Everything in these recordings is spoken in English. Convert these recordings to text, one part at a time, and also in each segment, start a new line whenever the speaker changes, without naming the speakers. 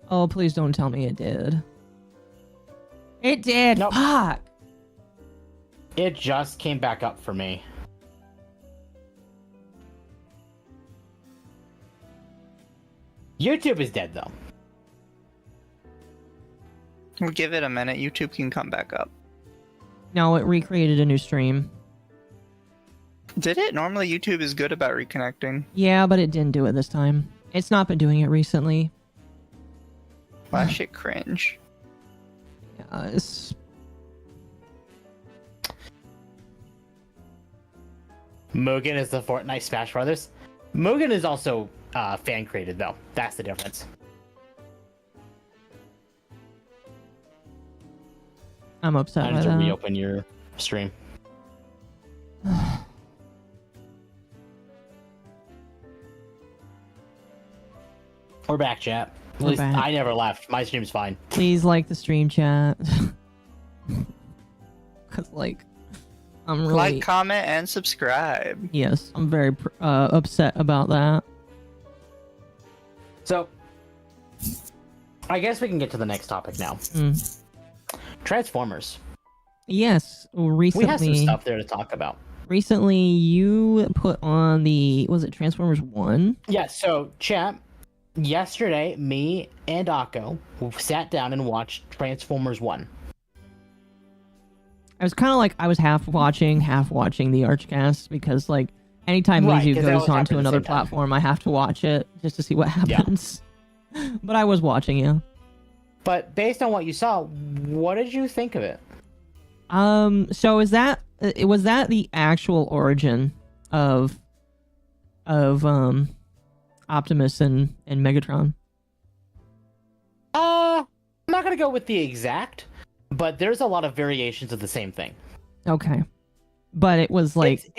Oh, please don't tell me it did. It did.
Nope.
Fuck.
It just came back up for me. YouTube is dead, though.
We'll give it a minute. YouTube can come back up.
No, it recreated a new stream.
Did it? Normally YouTube is good about reconnecting.
Yeah, but it didn't do it this time. It's not been doing it recently.
That shit cringe.
Yeah, it's...
Mugen is the Fortnite Smash Brothers. Mugen is also fan created, though. That's the difference.
I'm upset
I
by
need to
that.
reopen your stream. We're back, chat. At
We're
least
back.
I never left. My stream's fine.
Please like the stream chat. Cause like, I'm really...
Like, comment, and subscribe.
Yes, I'm very upset about that.
So, I guess we can get to the next topic now.
Mm.
Transformers.
Yes, recently...
We have some stuff there to talk about.
Recently, you put on the... Was it Transformers 1?
Yeah, so, chat, yesterday, me and Akko sat down and watched Transformers 1.
I was kind of like... I was half watching the Archcast, because, like, anytime
Right,
Mizu
'cause they
goes
always happen
onto
at the
another
same time.
platform, I have to watch it, just to see what happens. But I was watching, yeah.
But based on what you saw, what did you think of it?
So was that the actual origin of Optimus and Megatron?
I'm not gonna go with the exact, but there's a lot of variations of the same thing.
Okay, but it was like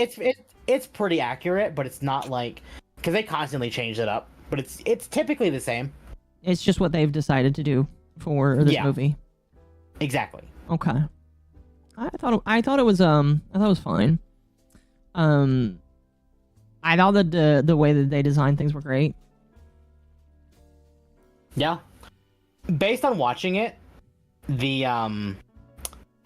it's pretty accurate, but it's not like, because they constantly change it up. But it's typically the same.
it's just what they've decided to do for this
Yeah.
movie.
Exactly.
Okay, I thought it was fine. I thought that the way that they designed things were great.
Yeah. Based on watching it, the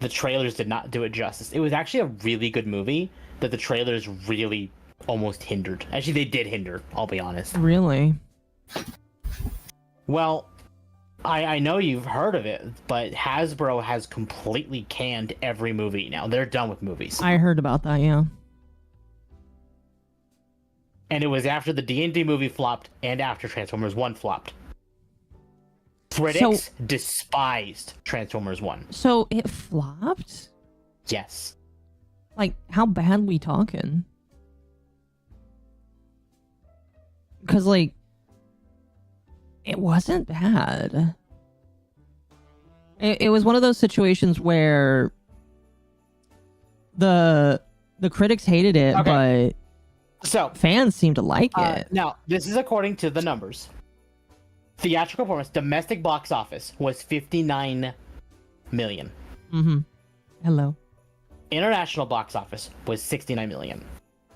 trailers did not do it justice. It was actually a really good movie that the trailers really almost hindered. Actually, they did hinder, I'll be honest.
Really?
Well, I know you've heard of it, but Hasbro has completely canned every movie now. They're done with movies.
I heard about that. Yeah.
And it was after the D&D movie flopped and after Transformers 1 flopped. Critics despised Transformers 1.
So it flopped?
Yes.
Like, how bad we talking? Because, like, it wasn't bad. It was one of those situations where the critics hated it,
Okay. So,
but fans seemed to like it.
now, this is according to the numbers. Theatrical performance, domestic box office was 59 million.
Mm-hmm. Hello.
International box office was 69 million.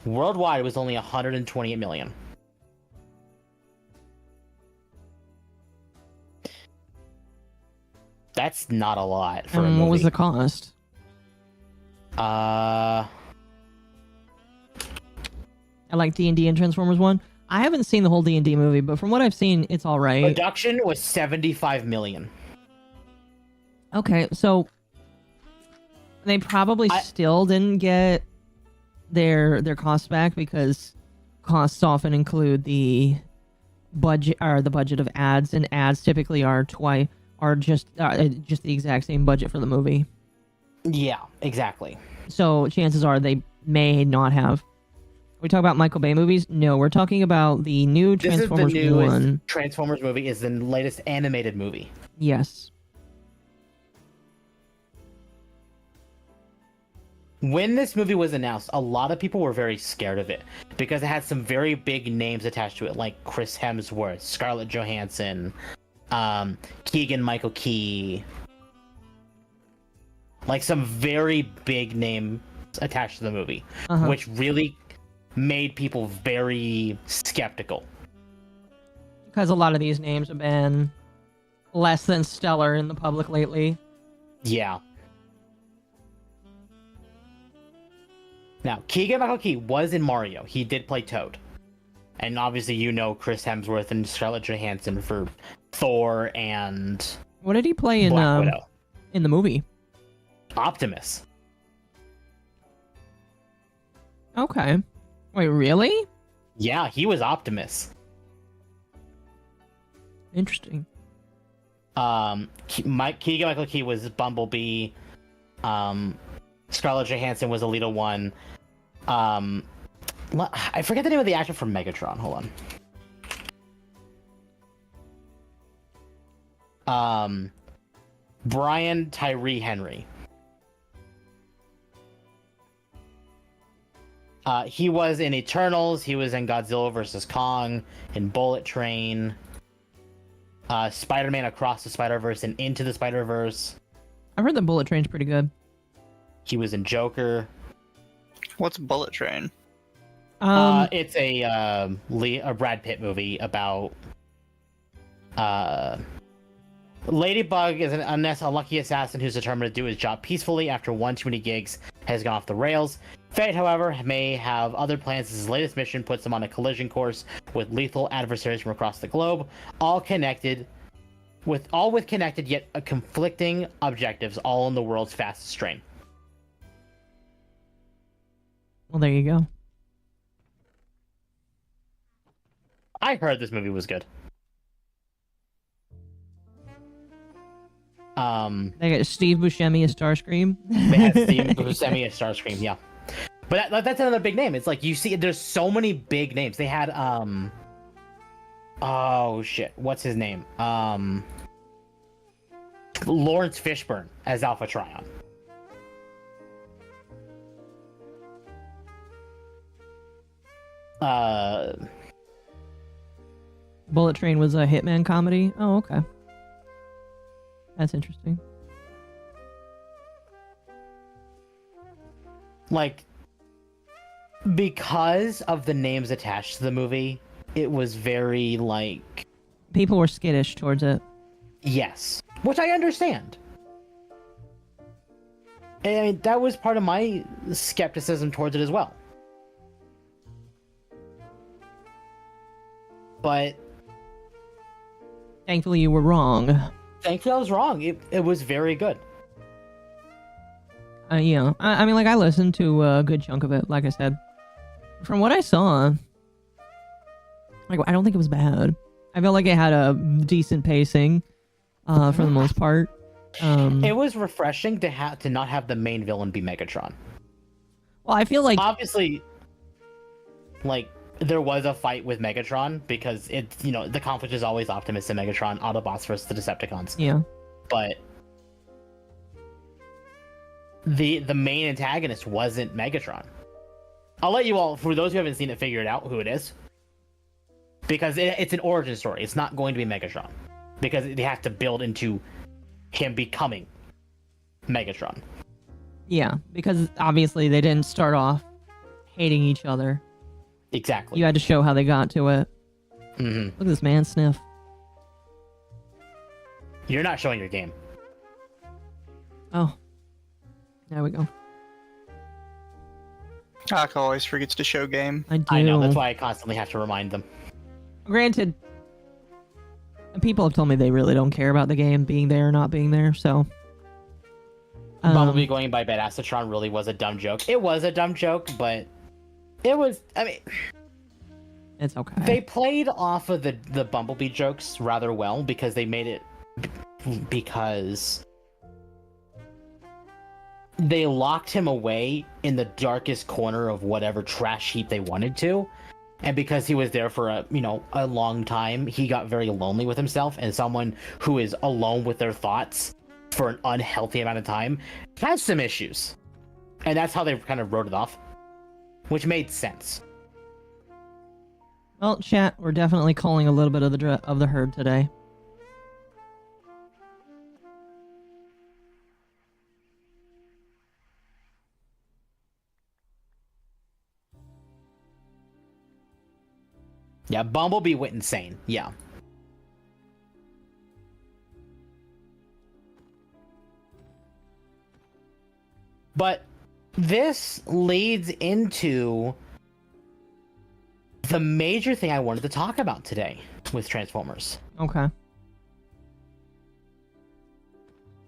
Worldwide was only 128 million. That's not a lot for a movie.
What was the cost?
Uh,
I like D&D and Transformers 1. I haven't seen the whole D&D movie, but from what I've seen, it's all right.
production was 75 million.
Okay, so they probably still didn't get their costs back because costs often include the budget or the budget of ads, and ads typically are just the exact same budget for the movie.
Yeah, exactly.
So chances are they may not have. We talk about Michael Bay movies? No, we're talking about the new Transformers
This is the newest
1.
Transformers movie is the latest animated movie.
Yes.
When this movie was announced, a lot of people were very scared of it because it had some very big names attached to it, like Chris Hemsworth, Scarlett Johansson, Keegan-Michael Key, like some very big names attached to the movie, which really made people very skeptical.
Because a lot of these names have been less than stellar in the public lately.
Yeah. Now, Keegan-Michael Key was in Mario. He did play Toad. And obviously you know Chris Hemsworth and Scarlett Johansson for Thor and
What did he play in
Black Widow.
in the movie?
Optimus.
Okay. Wait, really?
Yeah, he was Optimus.
Interesting.
Keegan-Michael Key was Bumblebee. Scarlett Johansson was Alita 1. I forget the name of the actor from Megatron. Hold on. Brian Tyree Henry. He was in Eternals. He was in Godzilla vs. Kong, in Bullet Train, Spider-Man Across the Spider-Verse and Into the Spider-Verse.
I've heard that Bullet Train's pretty good.
He was in Joker.
What's Bullet Train?
It's a Brad Pitt movie about Ladybug is an unlucky assassin who's determined to do his job peacefully after one too many gigs has gone off the rails. Fate, however, may have other plans as his latest mission puts him on a collision course with lethal adversaries from across the globe, all with connected yet conflicting objectives, all in the world's fastest train.
Well, there you go.
I heard this movie was good.
They got Steve Buscemi as Starscream.
They had Steve Buscemi as Starscream, yeah. But that's another big name. It's like you see, there's so many big names. They had oh shit, what's his name? Lawrence Fishburne as Alpha Trion.
Bullet Train was a Hitman comedy. Oh, okay. That's interesting.
Like, because of the names attached to the movie, it was very like...
People were skittish towards it.
Yes. Which I understand. And I mean, that was part of my skepticism towards it as well. But...
Thankfully, you were wrong.
Thankfully, I was wrong. It was very good.
Yeah. I mean, like, I listened to a good chunk of it, like I said. From what I saw, like, I don't think it was bad. I felt like it had a decent pacing, for the most part.
It was refreshing to not have the main villain be Megatron.
Well, I feel like...
Obviously, like, there was a fight with Megatron because it's, you know, the conflict is always Optimus and Megatron, Autobots versus the Decepticons.
Yeah.
But the main antagonist wasn't Megatron. I'll let you all, for those who haven't seen it, figure it out who it is. Because it's an origin story. It's not going to be Megatron. Because they have to build into him becoming Megatron.
Yeah, because obviously they didn't start off hating each other.
Exactly.
You had to show how they got to it.
Mm-hmm.
Look at this man sniff.
You're not showing your game.
Oh. There we go.
Ak always forgets to show game.
I do.
I know, that's why I constantly have to remind them.
Granted, people have told me they really don't care about the game being there or not being there, so...
Bumblebee going by Badassatron really was a dumb joke. It was a dumb joke, but it was, I mean...
It's okay.
They played off of the Bumblebee jokes rather well because they made it... Because... They locked him away in the darkest corner of whatever trash heap they wanted to. And because he was there for a long time, he got very lonely with himself, and someone who is alone with their thoughts for an unhealthy amount of time has some issues. And that's how they kind of wrote it off, which made sense.
Well, chat, we're definitely calling a little bit of the herd today.
Yeah, Bumblebee went insane. Yeah. But this leads into the major thing I wanted to talk about today with Transformers.
Okay.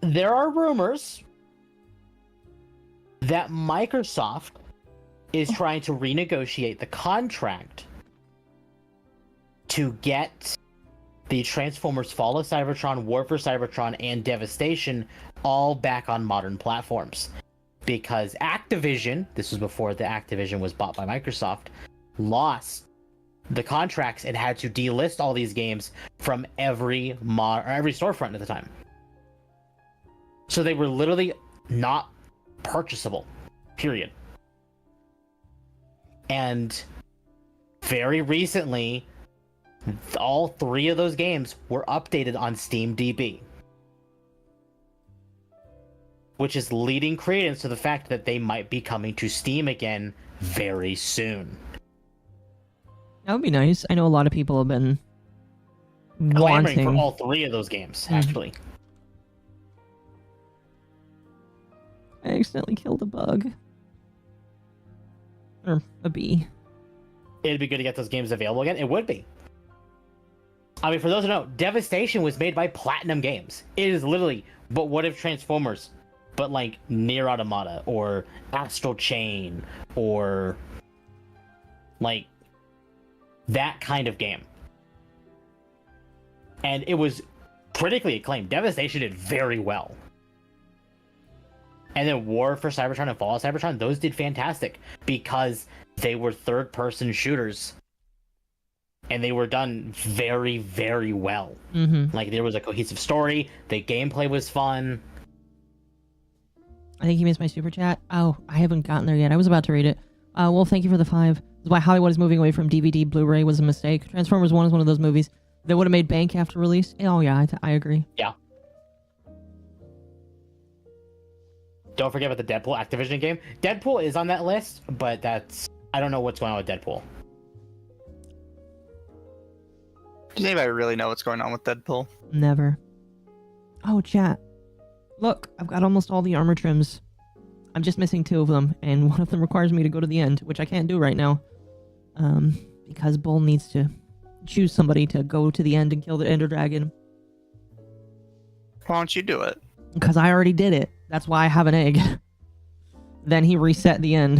There are rumors that Microsoft is trying to renegotiate the contract to get the Transformers Fall of Cybertron, War for Cybertron, and Devastation all back on modern platforms. Because Activision, this was before the Activision was bought by Microsoft, lost the contracts and had to delist all these games from every storefront at the time. So they were literally not purchasable, period. And very recently, all 3 of those games were updated on SteamDB, which is leading credence to the fact that they might be coming to Steam again very soon.
That would be nice. I know a lot of people have been
Clamoring
wanting
for all 3 of those games, actually.
I accidentally killed a bug. Or a bee.
It'd be good to get those games available again. It would be. I mean, for those who know, Devastation was made by Platinum Games. It is literally, but what if Transformers? But like Nier Automata or Astral Chain or like that kind of game. And it was critically acclaimed. Devastation did very well. And then War for Cybertron and Fall of Cybertron, those did fantastic because they were third-person shooters. And they were done very, very well.
Mm-hmm.
Like, there was a cohesive story. The gameplay was fun.
I think you missed my super chat. Oh, I haven't gotten there yet. I was about to read it. Well, thank you for the 5. This is why Hollywood is moving away from DVD. Blu-ray was a mistake. Transformers 1 is one of those movies that would have made bank after release. Oh, yeah, I agree.
Yeah. Don't forget about the Deadpool Activision game. Deadpool is on that list, but I don't know what's going on with Deadpool.
Does anybody really know what's going on with Deadpool?
Never. Oh, chat. Look, I've got almost all the armor trims. I'm just missing 2 of them, and one of them requires me to go to the end, which I can't do right now. Because Bull needs to choose somebody to go to the end and kill the Ender Dragon.
Why don't you do it?
Because I already did it. That's why I have an egg. Then he reset the end.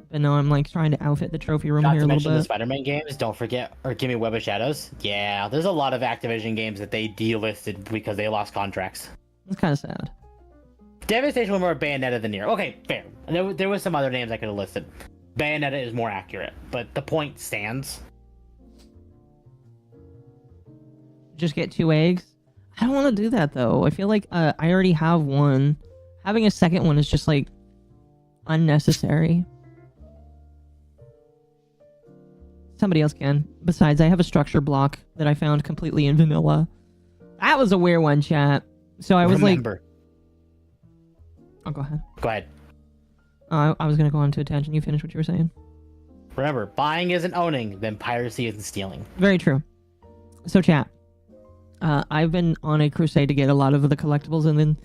But no, I'm like trying to outfit the trophy room
Not
here
to
a little
mention the
bit.
Spider-Man games. Don't forget, or give me Web of Shadows. Yeah, there's a lot of Activision games that they delisted because they lost contracts.
It's kind of sad.
Devastation was more Bayonetta than Nier. Okay, fair. There was some other names I could have listed. Bayonetta is more accurate, but the point stands.
Just get 2 eggs? I don't want to do that though. I feel like I already have one. Having a second one is just like unnecessary. Somebody else can. Besides, I have a structure block that I found completely in vanilla. That was a weird one, chat. So I was
Remember.
Oh, go ahead.
Go ahead.
I was going to go on to attention. You finish what you were saying.
Remember, buying isn't owning, then piracy isn't stealing.
Very true. So, chat. I've been on a crusade to get a lot of the collectibles, and then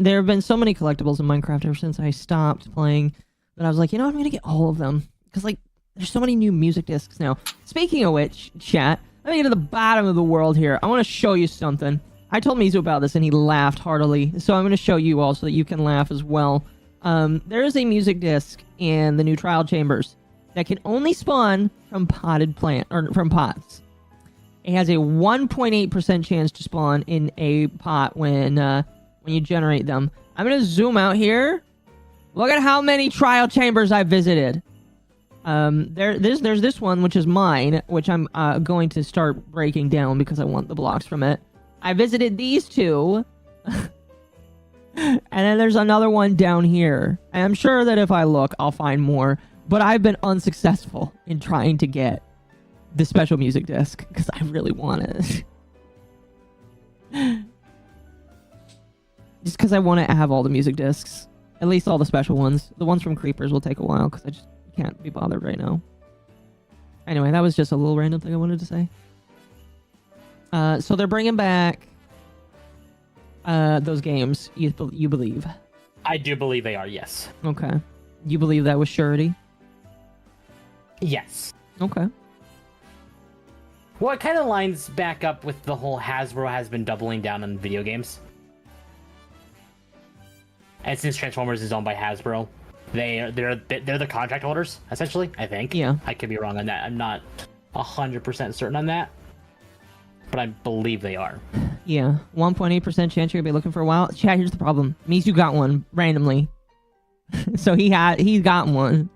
there have been so many collectibles in Minecraft ever since I stopped playing that I was like, you know, I'm going to get all of them. Because, like, there's so many new music discs now. Speaking of which, chat, let me get to the bottom of the world here. I want to show you something. I told Mizu about this, and he laughed heartily. So I'm going to show you all so that you can laugh as well. There is a music disc in the new Trial Chambers that can only spawn from potted plant, or from pots. It has a 1.8% chance to spawn in a pot when you generate them. I'm going to zoom out here. Look at how many Trial Chambers I've visited. There's this one, which is mine, which I'm going to start breaking down because I want the blocks from it. I visited these 2. And then there's another one down here. And I'm sure that if I look, I'll find more. But I've been unsuccessful in trying to get the special music disc because I really want it. Just because I want to have all the music discs. At least all the special ones. The ones from Creepers will take a while because I just can't be bothered right now. Anyway, that was just a little random thing I wanted to say. So they're bringing back those games? You believe?
I do believe they are. Yes.
Okay. You believe that was surety?
Yes.
Okay.
Well, it kind of lines back up with the whole Hasbro has been doubling down on video games. And since Transformers is owned by Hasbro, they're the contract holders essentially. I think.
Yeah.
I could be wrong on that. I'm not 100% certain on that, but I believe they are.
Yeah. 1.8% chance you're gonna be looking for a while. Chat. Here's the problem. Mizu got one randomly, so he's got one.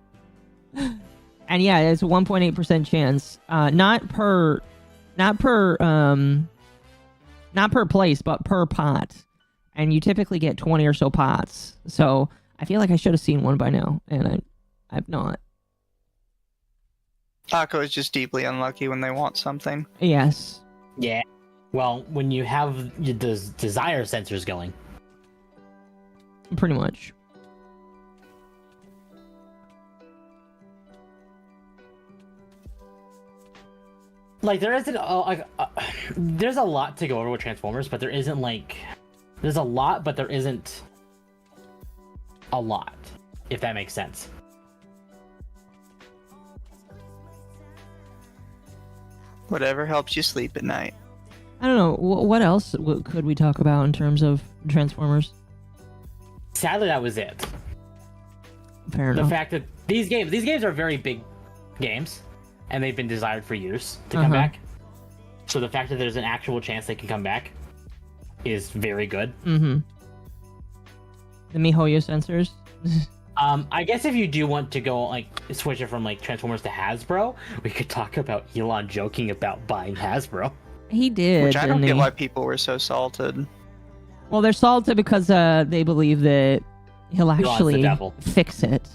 And yeah, it's a 1.8% chance. Not per place, but per pot. And you typically get 20 or so pots. So I feel like I should have seen one by now, and I've not.
Akko is just deeply unlucky when they want something.
Yes.
Yeah. Well, when you have the desire sensors going.
Pretty much.
Like, there isn't there's a lot to go over with Transformers, but there isn't there's a lot, but there isn't a lot, if that makes sense.
Whatever helps you sleep at night.
I don't know. What else could we talk about in terms of Transformers?
Sadly, that was it.
Fair
The
enough.
fact that these games are very big games, and they've been desired for years to come back. So the fact that there's an actual chance they can come back is very good.
Mm-hmm. The MiHoYo sensors.
I guess if you do want to go switch it from Transformers to Hasbro, we could talk about Elon joking about buying Hasbro.
He did.
Which I don't
didn't
get
he?
why people were so salted.
Well, they're salted because they believe that he'll
Elon's the
actually
devil.
fix it.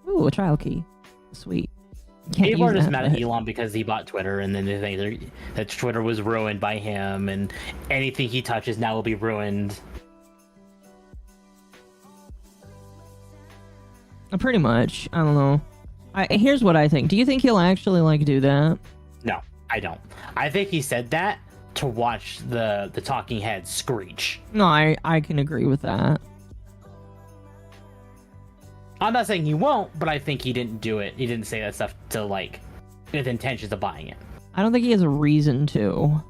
Ooh, a trial key. Sweet. Can't
People
use
are just
that,
mad at
but-
Elon because he bought Twitter, and then they think that Twitter was ruined by him, and anything he touches now will be ruined.
Pretty much. I don't know. Here's what I think. Do you think he'll actually do that?
No, I don't. I think he said that to watch the talking heads screech.
No, I can agree with that.
I'm not saying he won't, but I think he didn't do it. He didn't say that stuff to with intentions of buying it.
I don't think he has a reason to.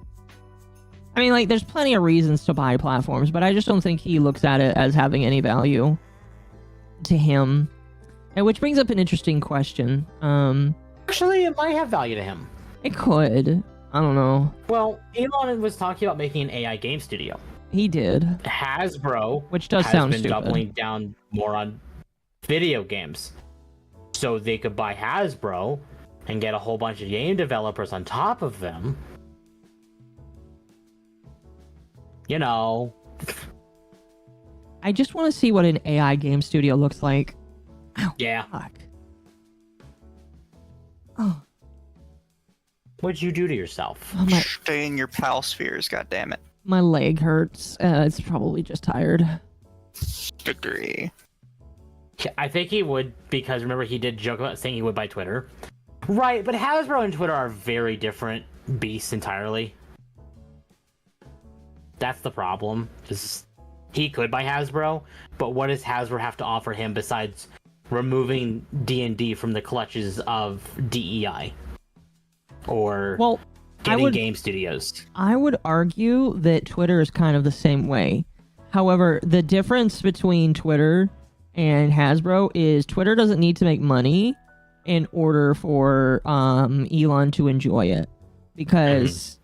I mean, there's plenty of reasons to buy platforms, but I just don't think he looks at it as having any value to him. And which brings up an interesting question.
Actually, it might have value to him.
It could. I don't know.
Well, Elon was talking about making an AI game studio.
He did.
Hasbro,
Which does
has
sound
been
stupid.
doubling down more on video games, so they could buy Hasbro and get a whole bunch of game developers on top of them. You know.
I just want to see what an AI game studio looks like. Ow,
Yeah.
fuck. Oh,
What'd you do to yourself?
my,
Stay in your pal spheres, goddammit.
my leg hurts. It's probably just tired.
Victory.
I think he would, because remember he did joke about saying he would buy Twitter. Right, but Hasbro and Twitter are very different beasts entirely. That's the problem. He could buy Hasbro, but what does Hasbro have to offer him besides removing D&D from the clutches of DEI? Or
Well,
getting game studios?
I would argue that Twitter is kind of the same way. However, the difference between Twitter and Hasbro is Twitter doesn't need to make money in order for Elon to enjoy it. Because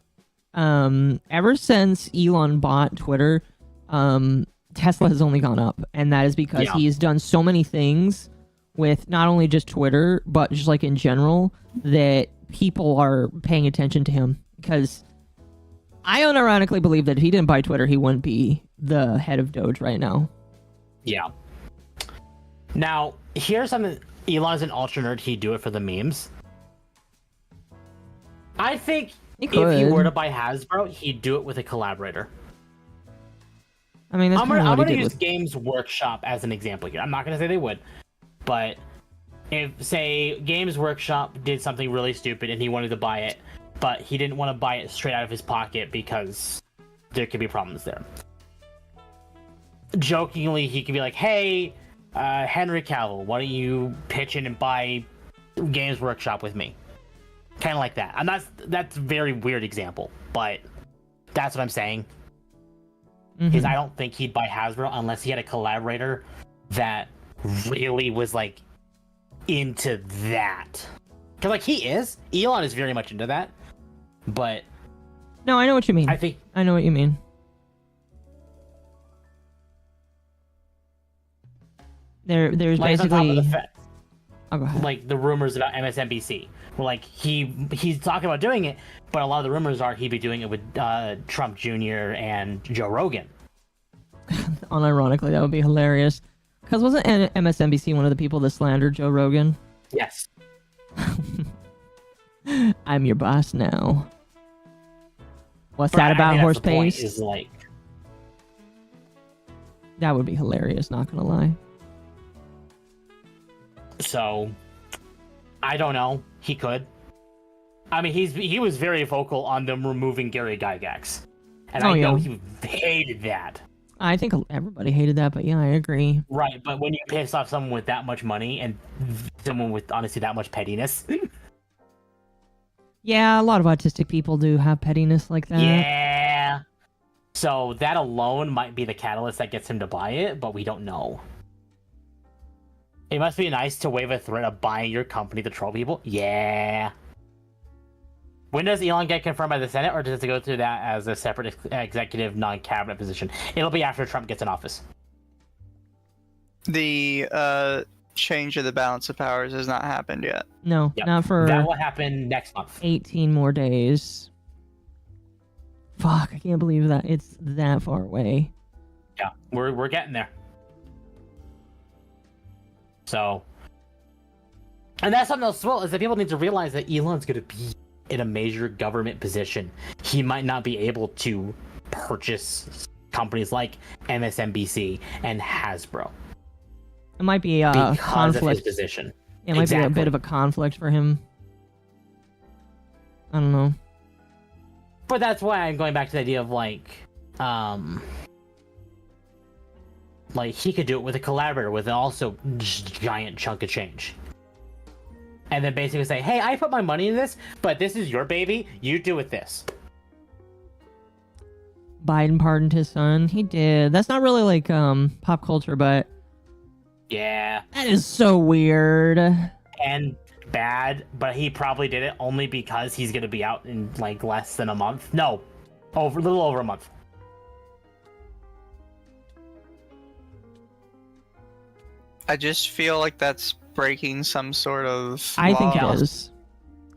ever since Elon bought Twitter, Tesla has only gone up. And that is because he's done so many things with not only just Twitter, but just in general, that people are paying attention to him. Because I unironically believe that if he didn't buy Twitter, he wouldn't be the head of Doge right now.
Yeah. Now, here's something. Elon's an ultra nerd. He'd do it for the memes. I think if he were to buy Hasbro, he'd do it with a collaborator.
I mean, that's
I'm
kind of
going
what
to
he did
use
with...
Games Workshop as an example here. I'm not going to say they would, but if, say, Games Workshop did something really stupid and he wanted to buy it, but he didn't want to buy it straight out of his pocket because there could be problems there. Jokingly, he could be like, "Hey, Henry Cavill, why don't you pitch in and buy Games Workshop with me?" Kind of like that. And that's a very weird example, but that's what I'm saying. Because I don't think he'd buy Hasbro unless he had a collaborator that really was like into that. Because like he is, Elon is very much into that. But
no, I know what you mean. I know what you mean. There's
like,
basically.
Oh, go ahead. Like the rumors about MSNBC, where like he's talking about doing it, but a lot of the rumors are he'd be doing it with Trump Jr. and Joe Rogan.
Unironically, that would be hilarious. Because wasn't MSNBC one of the people that slandered Joe Rogan?
Yes.
I'm your boss now. What's that about horse pace?
Is like...
That would be hilarious, not gonna lie.
So, I don't know. He could. I mean, he was very vocal on them removing Gary Gygax. And I know he hated that.
I think everybody hated that, but yeah, I agree.
Right, but when you piss off someone with that much money and someone with, honestly, that much pettiness...
Yeah, a lot of autistic people do have pettiness like that.
Yeah. So that alone might be the catalyst that gets him to buy it, but we don't know. It must be nice to wave a threat of buying your company to troll people. Yeah. When does Elon get confirmed by the Senate, or does it go through that as a separate executive non-cabinet position? It'll be after Trump gets in office.
The change of the balance of powers has not happened yet.
No, not for...
That will happen next month.
18 more days. Fuck, I can't believe that it's that far away.
Yeah, we're getting there. So... And that's something else as well, is that people need to realize that Elon's going to be in a major government position. He might not be able to purchase companies like MSNBC and Hasbro.
It might be a conflict.
Of his position.
It might be a bit of a conflict for him. I don't know.
But that's why I'm going back to the idea of like he could do it with a collaborator with also giant chunk of change. And then basically say, hey, I put my money in this, but this is your baby. You do with this.
Biden pardoned his son. He did. That's not really like pop culture, but
yeah,
that is so weird
and bad. But he probably did it only because he's gonna be out in like less than a month. No, a little over a month.
I just feel like that's breaking some sort of
I think
law.
it is.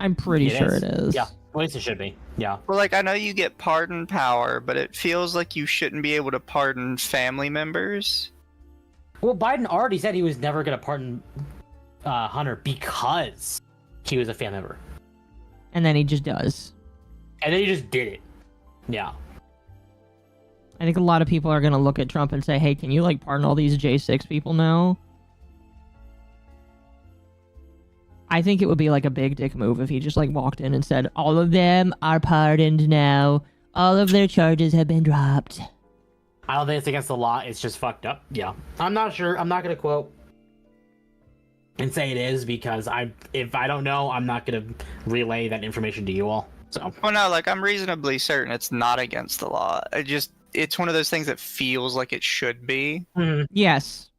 I'm pretty sure it is.
Yeah, at least it should be. Yeah.
Well, like, I know you get pardon power, but it feels like you shouldn't be able to pardon family members.
Well, Biden already said he was never going to pardon Hunter because he was a family member.
And then he just does.
And then he just did it. Yeah.
I think a lot of people are going to look at Trump and say, hey, can you, like, pardon all these J6 people now? I think it would be, like, a big dick move if he just, like, walked in and said, all of them are pardoned now. All of their charges have been dropped.
I don't think it's against the law. It's just fucked up. Yeah. I'm not sure. I'm not going to quote and say it is because if I don't know, I'm not going to relay that information to you all. So.
Well, no, like, I'm reasonably certain it's not against the law. It's one of those things that feels like it should be.
Mm-hmm.
Yes.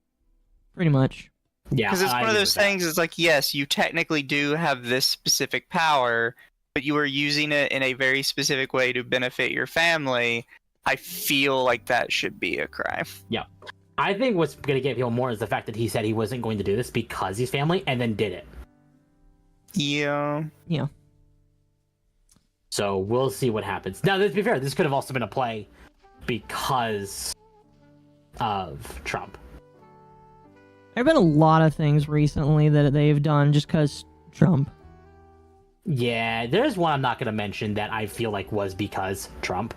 Pretty much.
Yeah. Because it's one of those things, it's like, yes, you technically do have this specific power, but you are using it in a very specific way to benefit your family. I feel like that should be a crime.
Yeah. I think what's going to get people more is the fact that he said he wasn't going to do this because he's family and then did it.
Yeah.
Yeah.
So we'll see what happens. Now, to be fair, this could have also been a play because of Trump.
There have been a lot of things recently that they've done just because Trump.
Yeah, there's one I'm not going to mention that I feel like was because Trump.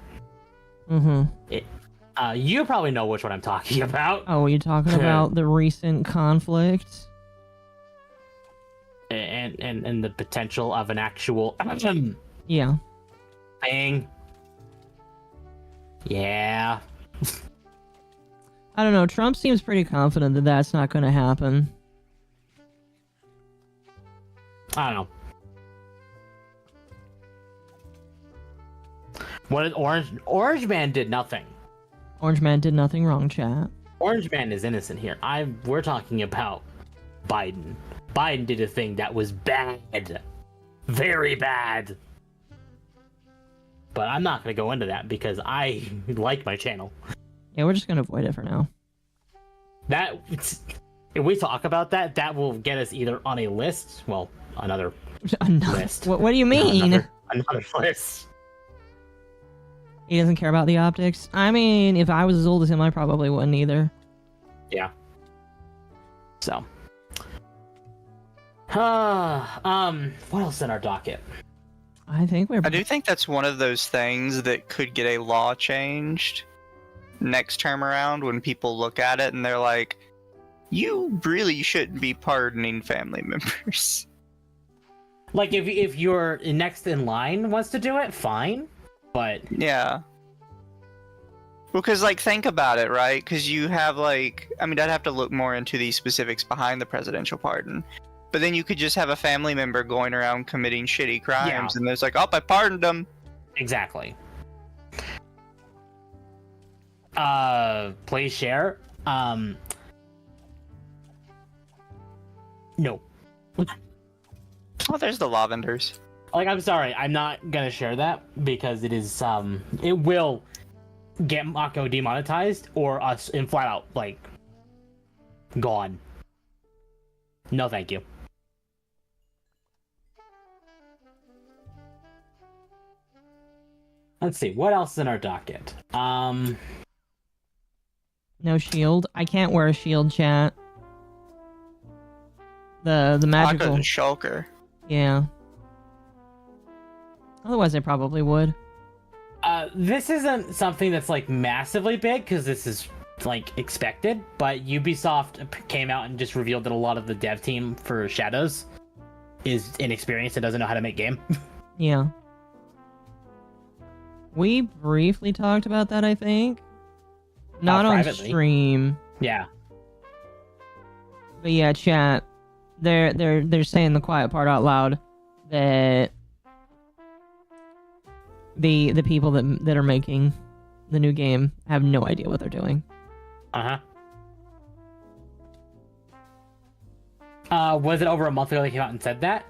Mm-hmm.
You probably know which one I'm talking about.
Oh, you're talking about the recent conflict?
And the potential of an actual
yeah
thing. Yeah.
I don't know. Trump seems pretty confident that that's not going to happen.
I don't know. What did Orange Man did nothing.
Orange Man did nothing wrong, chat.
Orange Man is innocent here. We're talking about Biden. Biden did a thing that was bad. Very bad. But I'm not going to go into that because I like my channel.
Yeah, we're just going to avoid it for now.
If we talk about that, that will get us either on a list. Well, another list.
What do you mean?
Another list.
He doesn't care about the optics? I mean, if I was as old as him, I probably wouldn't either.
Yeah. So. What else in our docket?
I
do think that's one of those things that could get a law changed next term around when people look at it and they're like, you really shouldn't be pardoning family members.
Like, if your next in line wants to do it, fine. But
yeah, because like think about it, right? Because you have like, I mean, I'd have to look more into the specifics behind the presidential pardon, but then you could just have a family member going around committing shitty crimes, and there's like, oh, I pardoned them.
Exactly. Please share. No.
Oh, there's the lavenders.
Like, I'm sorry, I'm not gonna share that because it is, it will get MommaOcco demonetized or us in flat out, like, gone. No, thank you. Let's see, what else is in our docket?
No shield. I can't wear a shield, chat. The magical...
shulker.
Yeah. Otherwise, I probably would.
This isn't something that's, like, massively big, because this is, like, expected, but Ubisoft came out and just revealed that a lot of the dev team for Shadows is inexperienced and doesn't know how to make game.
Yeah. We briefly talked about that, I think. Not on stream.
Yeah.
But yeah, chat. They're saying the quiet part out loud that the people that are making the new game have no idea what they're doing.
Was it over a month ago they came out and said that?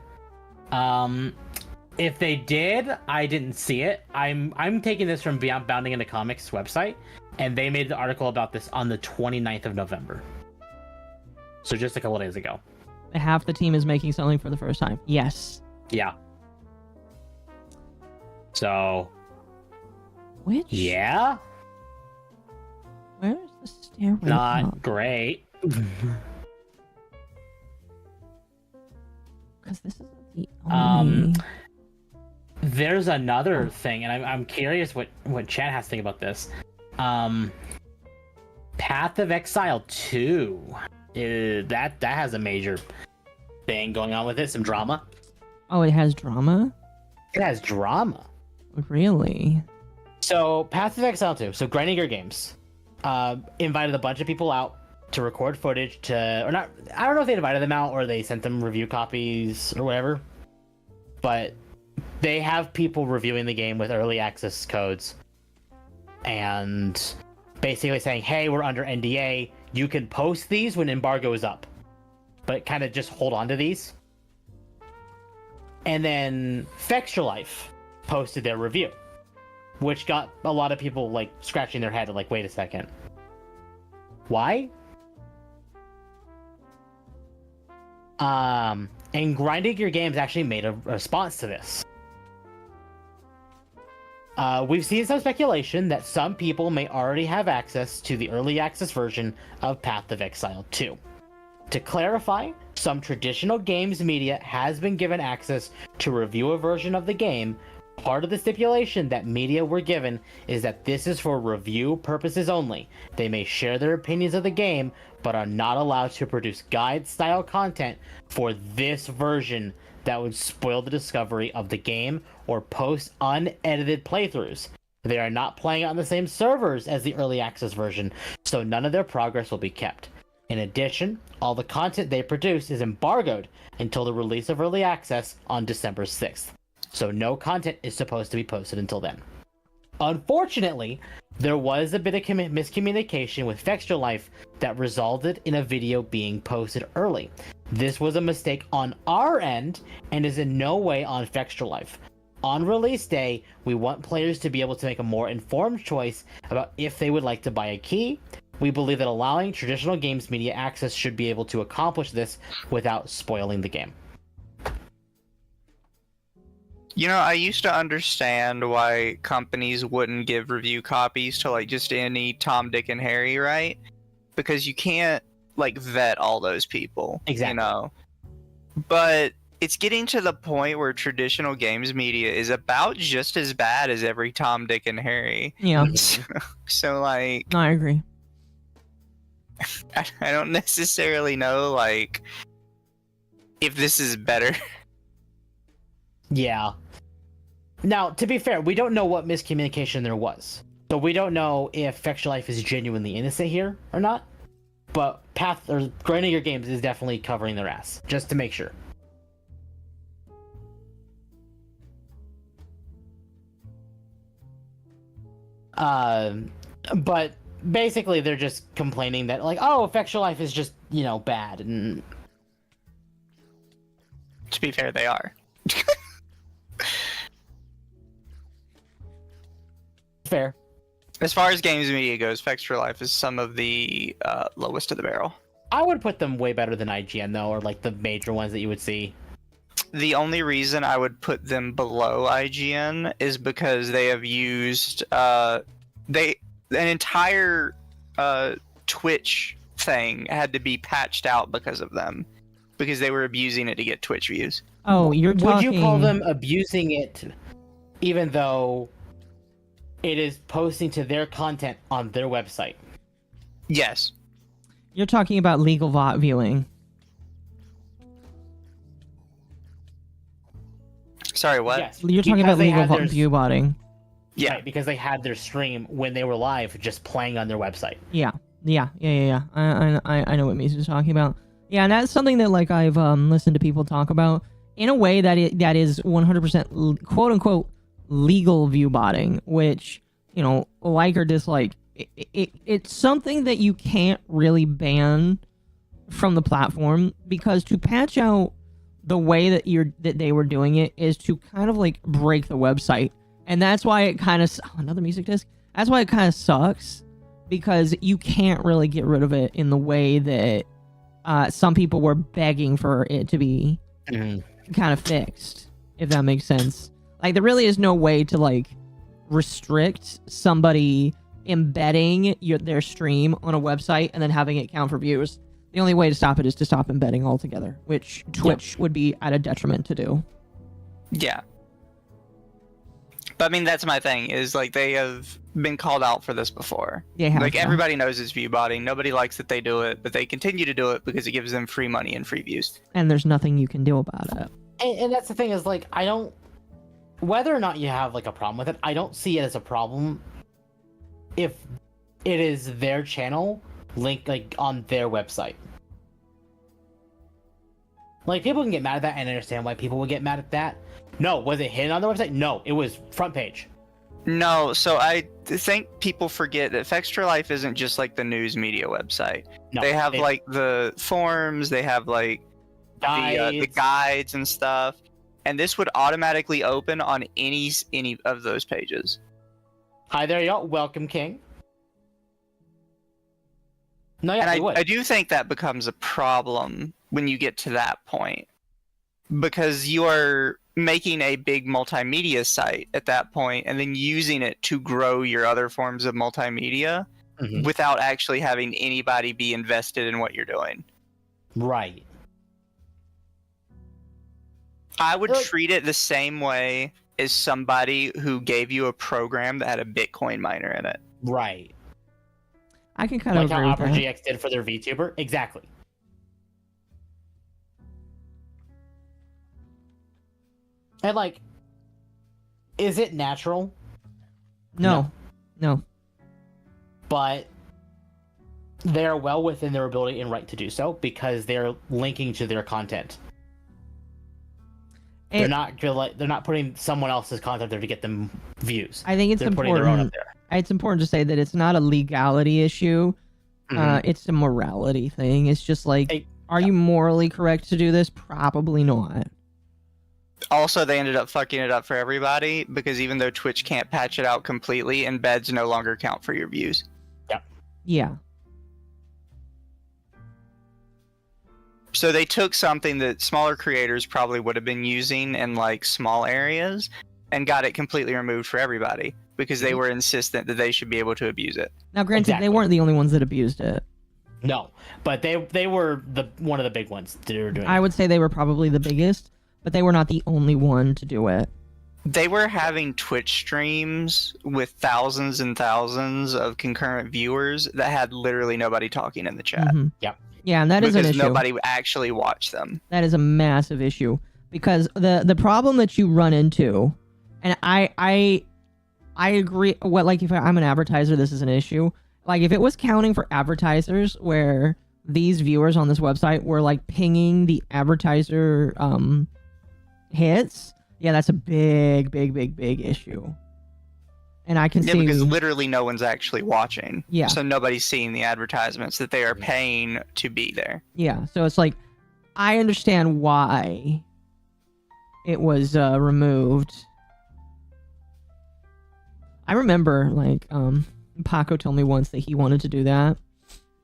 If they did, I didn't see it. I'm taking this from Beyond Bounding into Comics website, and they made the article about this on the 29th of November. So just a couple days ago.
Half the team is making something for the first time. Yes.
Yeah. So.
Which?
Yeah.
Where's the stairway?
Not
up?
Great.
Because this is the only...
There's another thing, and I'm curious what chat has to think about this. Path of Exile 2. That has a major thing going on with it, some drama.
Oh, it has drama?
It has drama.
Really?
So, Path of Exile 2. So, Grinding Gear Games invited a bunch of people out to record footage I don't know if they invited them out or they sent them review copies or whatever. But they have people reviewing the game with early access codes. And basically saying, hey, we're under NDA. You can post these when embargo is up. But kind of just hold on to these. And then Fextra Life posted their review, which got a lot of people like scratching their head like, wait a second. Why? And Grinding Gear Games actually made a response to this. We've seen some speculation that some people may already have access to the early access version of Path of Exile 2. To clarify, some traditional games media has been given access to review a version of the game. Part of the stipulation that media were given is that this is for review purposes only. They may share their opinions of the game, but are not allowed to produce guide-style content for this version that would spoil the discovery of the game or post unedited playthroughs. They are not playing on the same servers as the early access version, so none of their progress will be kept. In addition, all the content they produce is embargoed until the release of early access on December 6th, so no content is supposed to be posted until then. Unfortunately, there was a bit of miscommunication with Fextra Life that resulted in a video being posted early. This was a mistake on our end and is in no way on Fextra Life. On release day, we want players to be able to make a more informed choice about if they would like to buy a key. We believe that allowing traditional games media access should be able to accomplish this without spoiling the game.
You know, I used to understand why companies wouldn't give review copies to like just any Tom, Dick, and Harry, right? Because you can't like vet all those people.
Exactly.
You know? But it's getting to the point where traditional games media is about just as bad as every Tom, Dick, and Harry.
Yeah.
So like,
No, I agree.
I don't necessarily know like if this is better.
Yeah. Now, to be fair, we don't know what miscommunication there was. So we don't know if Fextra Life is genuinely innocent here or not. But Path or Grinding Your Games is definitely covering their ass, just to make sure. But basically they're just complaining that like, oh, Fextra Life is just, you know, bad. And
To be fair, they are.
fair.
As far as games media goes, Fextra Life is some of the lowest of the barrel.
I would put them way better than IGN though, or like the major ones that you would see.
The only reason I would put them below IGN is because they have used an entire Twitch thing had to be patched out because of them, because they were abusing it to get Twitch views.
Oh, you're talking...
Would you call them abusing it, even though it is posting to their content on their website?
Yes.
You're talking about legal VOD viewing.
Sorry, what?
Yes,
You're talking
because
about
they
legal
had their-
view botting.
Yeah.
Right, because they had their stream when they were live, just playing on their website.
Yeah. I know what Mizu's talking about. Yeah, and that's something that like I've listened to people talk about in a way that that is 100% quote unquote legal view botting, which, you know, like or dislike, it's something that you can't really ban from the platform, because to patch out the way that they were doing it is to kind of like break the website. And that's why it kind of another music disc. That's why it kind of sucks, because you can't really get rid of it in the way that some people were begging for it to be kind of fixed, if that makes sense. Like, there really is no way to like restrict somebody embedding their stream on a website and then having it count for views. The only way to stop it is to stop embedding altogether, which Twitch would be at a detriment to do.
Yeah. But I mean, that's my thing, is like they have been called out for this before.
Yeah,
like everybody knows it's view botting. Nobody likes that they do it, but they continue to do it because it gives them free money and free views.
And there's nothing you can do about it.
And that's the thing, is like, I don't, whether or not you have like a problem with it, I don't see it as a problem if it is their channel linked like on their website. Like, people can get mad at that, and I understand why people would get mad at that. No, was it hidden on their website? No, it was front page.
No, so I think people forget that Fextra Life isn't just like the news media website.
No,
they have like the forums, they have like the guides and stuff, and this would automatically open on any of those pages.
Hi there, y'all. Welcome, King. No, yeah,
and I do think that becomes a problem when you get to that point, because you are making a big multimedia site at that point and then using it to grow your other forms of multimedia without actually having anybody be invested in what you're doing.
Right.
I would treat it the same way as somebody who gave you a program that had a Bitcoin miner in it.
Right.
I can kind of agree with that.
Like how OperaGX did for their VTuber? Exactly. And like, is it natural
No.
But they're well within their ability and right to do so because they're linking to their content. They're not putting someone else's content there to get them views.
I think it's
They're
important.
putting their own up there.
It's important to say that it's not a legality issue. It's a morality thing. It's just like, are you morally correct to do this? Probably not.
Also, they ended up fucking it up for everybody because even though Twitch can't patch it out completely, embeds no longer count for your views.
Yeah.
So they took something that smaller creators probably would have been using in like small areas and got it completely removed for everybody because they were insistent that they should be able to abuse it.
Now, granted, they weren't the only ones that abused it.
No, but they were one of the big ones that were doing it.
I would say they were probably the biggest, but they were not the only one to do it.
They were having Twitch streams with thousands and thousands of concurrent viewers that had literally nobody talking in the chat.
Yep.
Yeah, and that is an issue.
Because nobody actually watched them.
That is a massive issue because the problem that you run into, and I agree. What, like, if I'm an advertiser, this is an issue. Like, if it was counting for advertisers, where these viewers on this website were like pinging the advertiser hits, yeah, that's a big issue. And I can see
because literally no one's actually watching.
Yeah.
So nobody's seeing the advertisements that they are paying to be there.
Yeah, so it's like, I understand why it was removed. I remember, like, Paco told me once that he wanted to do that.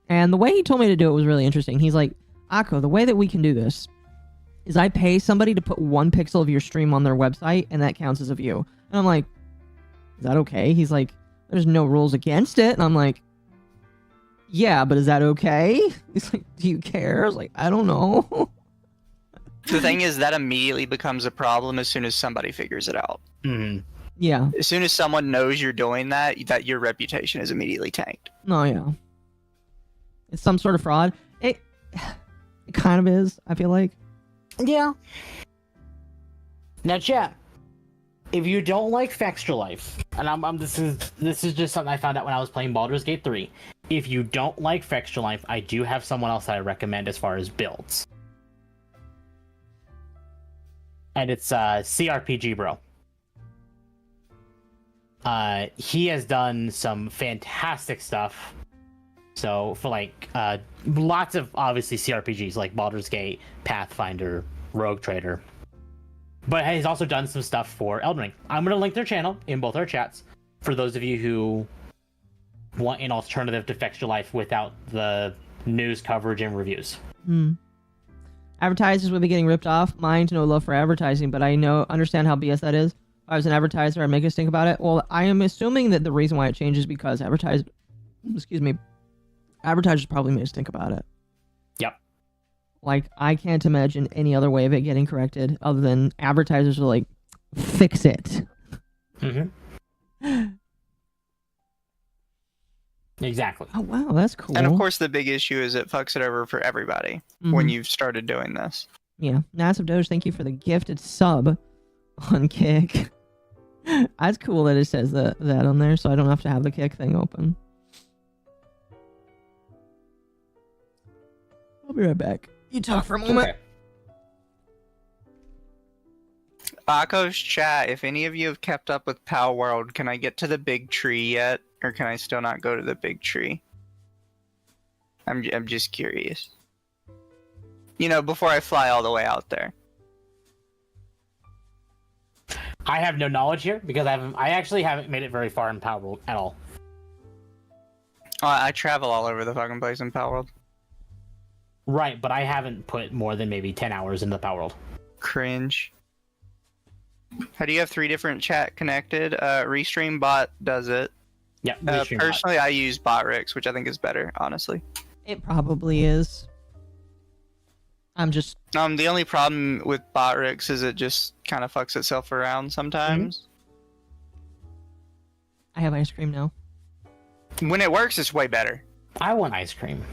And the way he told me to do it was really interesting. He's like, Akko, the way that we can do this is I pay somebody to put 1 pixel of your stream on their website, and that counts as a view. And I'm like, is that okay? He's like, there's no rules against it. And I'm like, yeah, but is that okay? He's like, do you care? I was like, I don't know.
The thing is, that immediately becomes a problem as soon as somebody figures it out.
Yeah.
As soon as someone knows you're doing that your reputation is immediately tanked.
No, yeah. It's some sort of fraud. It kind of is, I feel like.
Yeah. Now, chat. If you don't like Fextra Life, and this is just something I found out when I was playing Baldur's Gate 3. If you don't like Fextra Life, I do have someone else that I recommend as far as builds. And it's CRPG Bro. He has done some fantastic stuff. So for like lots of obviously CRPGs like Baldur's Gate, Pathfinder, Rogue Trader. But he's also done some stuff for Elden Ring. I'm going to link their channel in both our chats for those of you who want an alternative to Fextra Life without the news coverage and reviews.
Advertisers would be getting ripped off. Mind no love for advertising, but I understand how BS that is. If I was an advertiser, I'd make us think about it. Well, I am assuming that the reason why it changes is because advertisers probably made us think about it.
Yep.
Like, I can't imagine any other way of it getting corrected other than advertisers are like, fix it.
Exactly.
Oh, wow, that's cool.
And of course, the big issue is it fucks it over for everybody when you've started doing this.
Yeah. Massive Doge, thank you for the gifted sub on Kick. That's cool that it says that on there, so I don't have to have the Kick thing open. I'll be right back. You talk for a moment.
Okay.
Bako's chat, if any of you have kept up with Pal World, can I get to the big tree yet? Or can I still not go to the big tree? I'm just curious. You know, before I fly all the way out there.
I have no knowledge here because I actually haven't made it very far in Power World at all.
I travel all over the fucking place in Pal World.
Right, but I haven't put more than maybe 10 hours into the Power World.
Cringe. How do you have 3 different chat connected? Restream bot does it.
Yeah,
personally, I use Botrix, which I think is better, honestly.
It probably is. I'm just...
The only problem with Botrix is it just kind of fucks itself around sometimes.
I have ice cream now.
When it works, it's way better.
I want ice cream.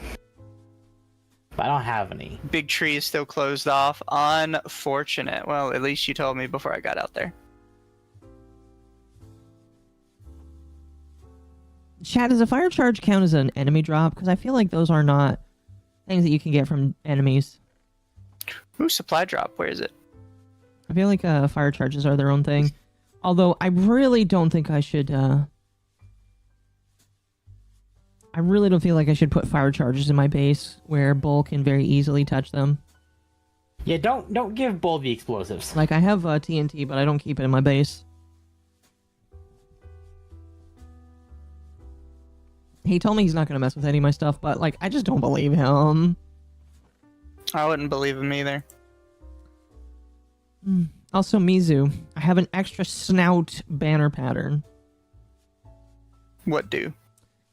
But I don't have any.
Big tree is still closed off. Unfortunate. Well, at least you told me before I got out there.
Chat, does a fire charge count as an enemy drop? Because I feel like those are not things that you can get from enemies.
Ooh, supply drop. Where is it?
I feel like fire charges are their own thing. Although I really don't think I should. I really don't feel like I should put fire charges in my base where Bull can very easily touch them.
Yeah, don't give Bull the explosives.
Like I have TNT, but I don't keep it in my base. He told me he's not gonna mess with any of my stuff, but like I just don't believe him.
I wouldn't believe him either.
Also, Mizu, I have an extra snout banner pattern.
What do?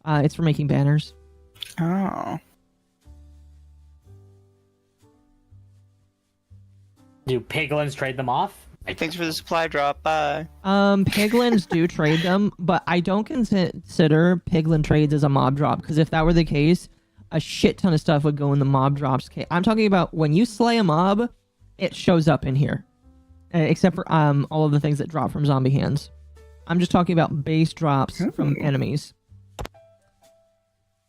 It's for making banners.
Oh.
Do piglins trade them off?
Thanks for the supply drop. Bye.
Piglins do trade them, but I don't consider piglin trades as a mob drop, because if that were the case, a shit ton of stuff would go in the mob drops. I'm talking about when you slay a mob, it shows up in here. Except for all of the things that drop from zombie hands. I'm just talking about base drops from enemies.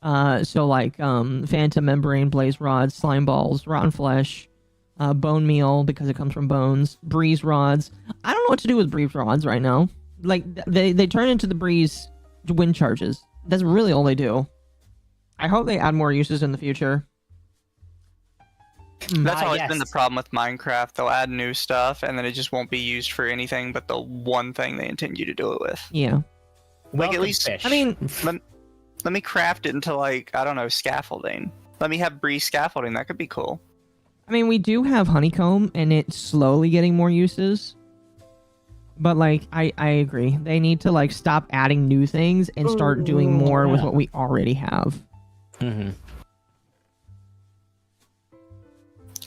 So like phantom membrane, blaze rods, slime balls, rotten flesh, bone meal because it comes from bones, breeze rods. I don't know what to do with breeze rods right now. Like they turn into the breeze wind charges. That's really all they do. I hope they add more uses in the future.
That's always been the problem with Minecraft. They'll add new stuff, and then it just won't be used for anything but the one thing they intend you to do it with.
Yeah.
Like, at least,
fish.
I mean,
let me craft it into, like, I don't know, scaffolding. Let me have breeze scaffolding. That could be cool.
I mean, we do have honeycomb, and it's slowly getting more uses. But, like, I agree. They need to, like, stop adding new things and start doing more with what we already have.
Mm-hmm.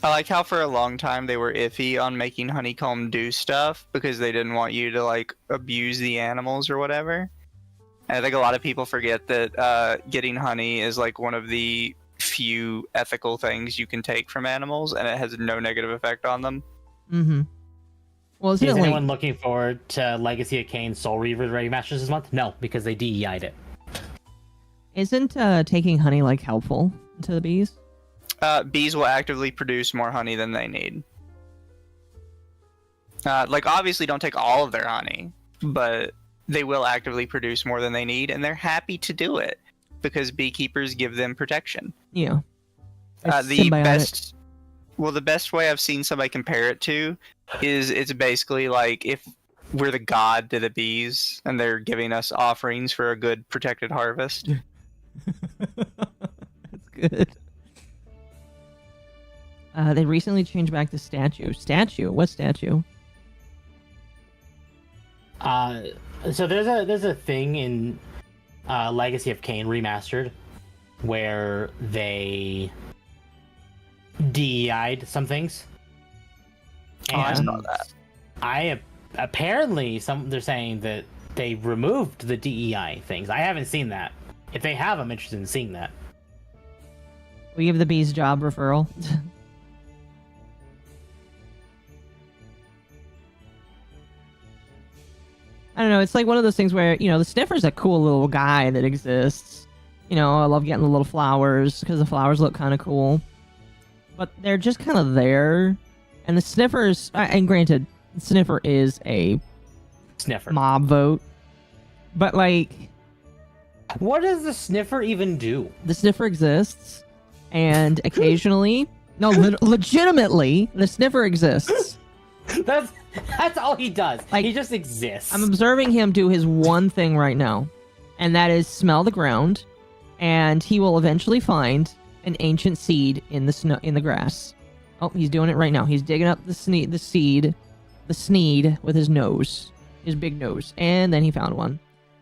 I like how for a long time they were iffy on making honeycomb do stuff because they didn't want you to, like, abuse the animals or whatever. And I think a lot of people forget that getting honey is, like, one of the few ethical things you can take from animals, and it has no negative effect on them.
Mm-hmm. Well,
is anyone looking forward to Legacy of Kain Soul Reaver remasters this month? No, because they DEI'd it.
Isn't taking honey, like, helpful to the bees?
Bees will actively produce more honey than they need. Like, obviously don't take all of their honey, but they will actively produce more than they need, and they're happy to do it because beekeepers give them protection.
Yeah.
The best way I've seen somebody compare it to is it's basically like if we're the god to the bees and they're giving us offerings for a good protected harvest.
That's good. They recently changed back the statue. Statue? What statue?
So there's a thing in Legacy of Kain Remastered where they DEI'd some things.
And I saw that.
Apparently they're saying that they removed the DEI things. I haven't seen that. If they have, I'm interested in seeing that.
We give the bees job referral. I don't know, it's like one of those things where, you know, the sniffer's a cool little guy that exists. You know, I love getting the little flowers, because the flowers look kind of cool. But they're just kind of there. And the sniffer's, and granted, the sniffer is a
sniffer
mob vote. But, like...
what does the sniffer even do?
The sniffer exists, and occasionally... no, legitimately, the sniffer exists.
That's all he does. Like, he just exists.
I'm observing him do his one thing right now, and that is smell the ground, and he will eventually find an ancient seed in the snow in the grass. Oh, he's doing it right now. He's digging up the sneed with his nose, his big nose, and then he found one.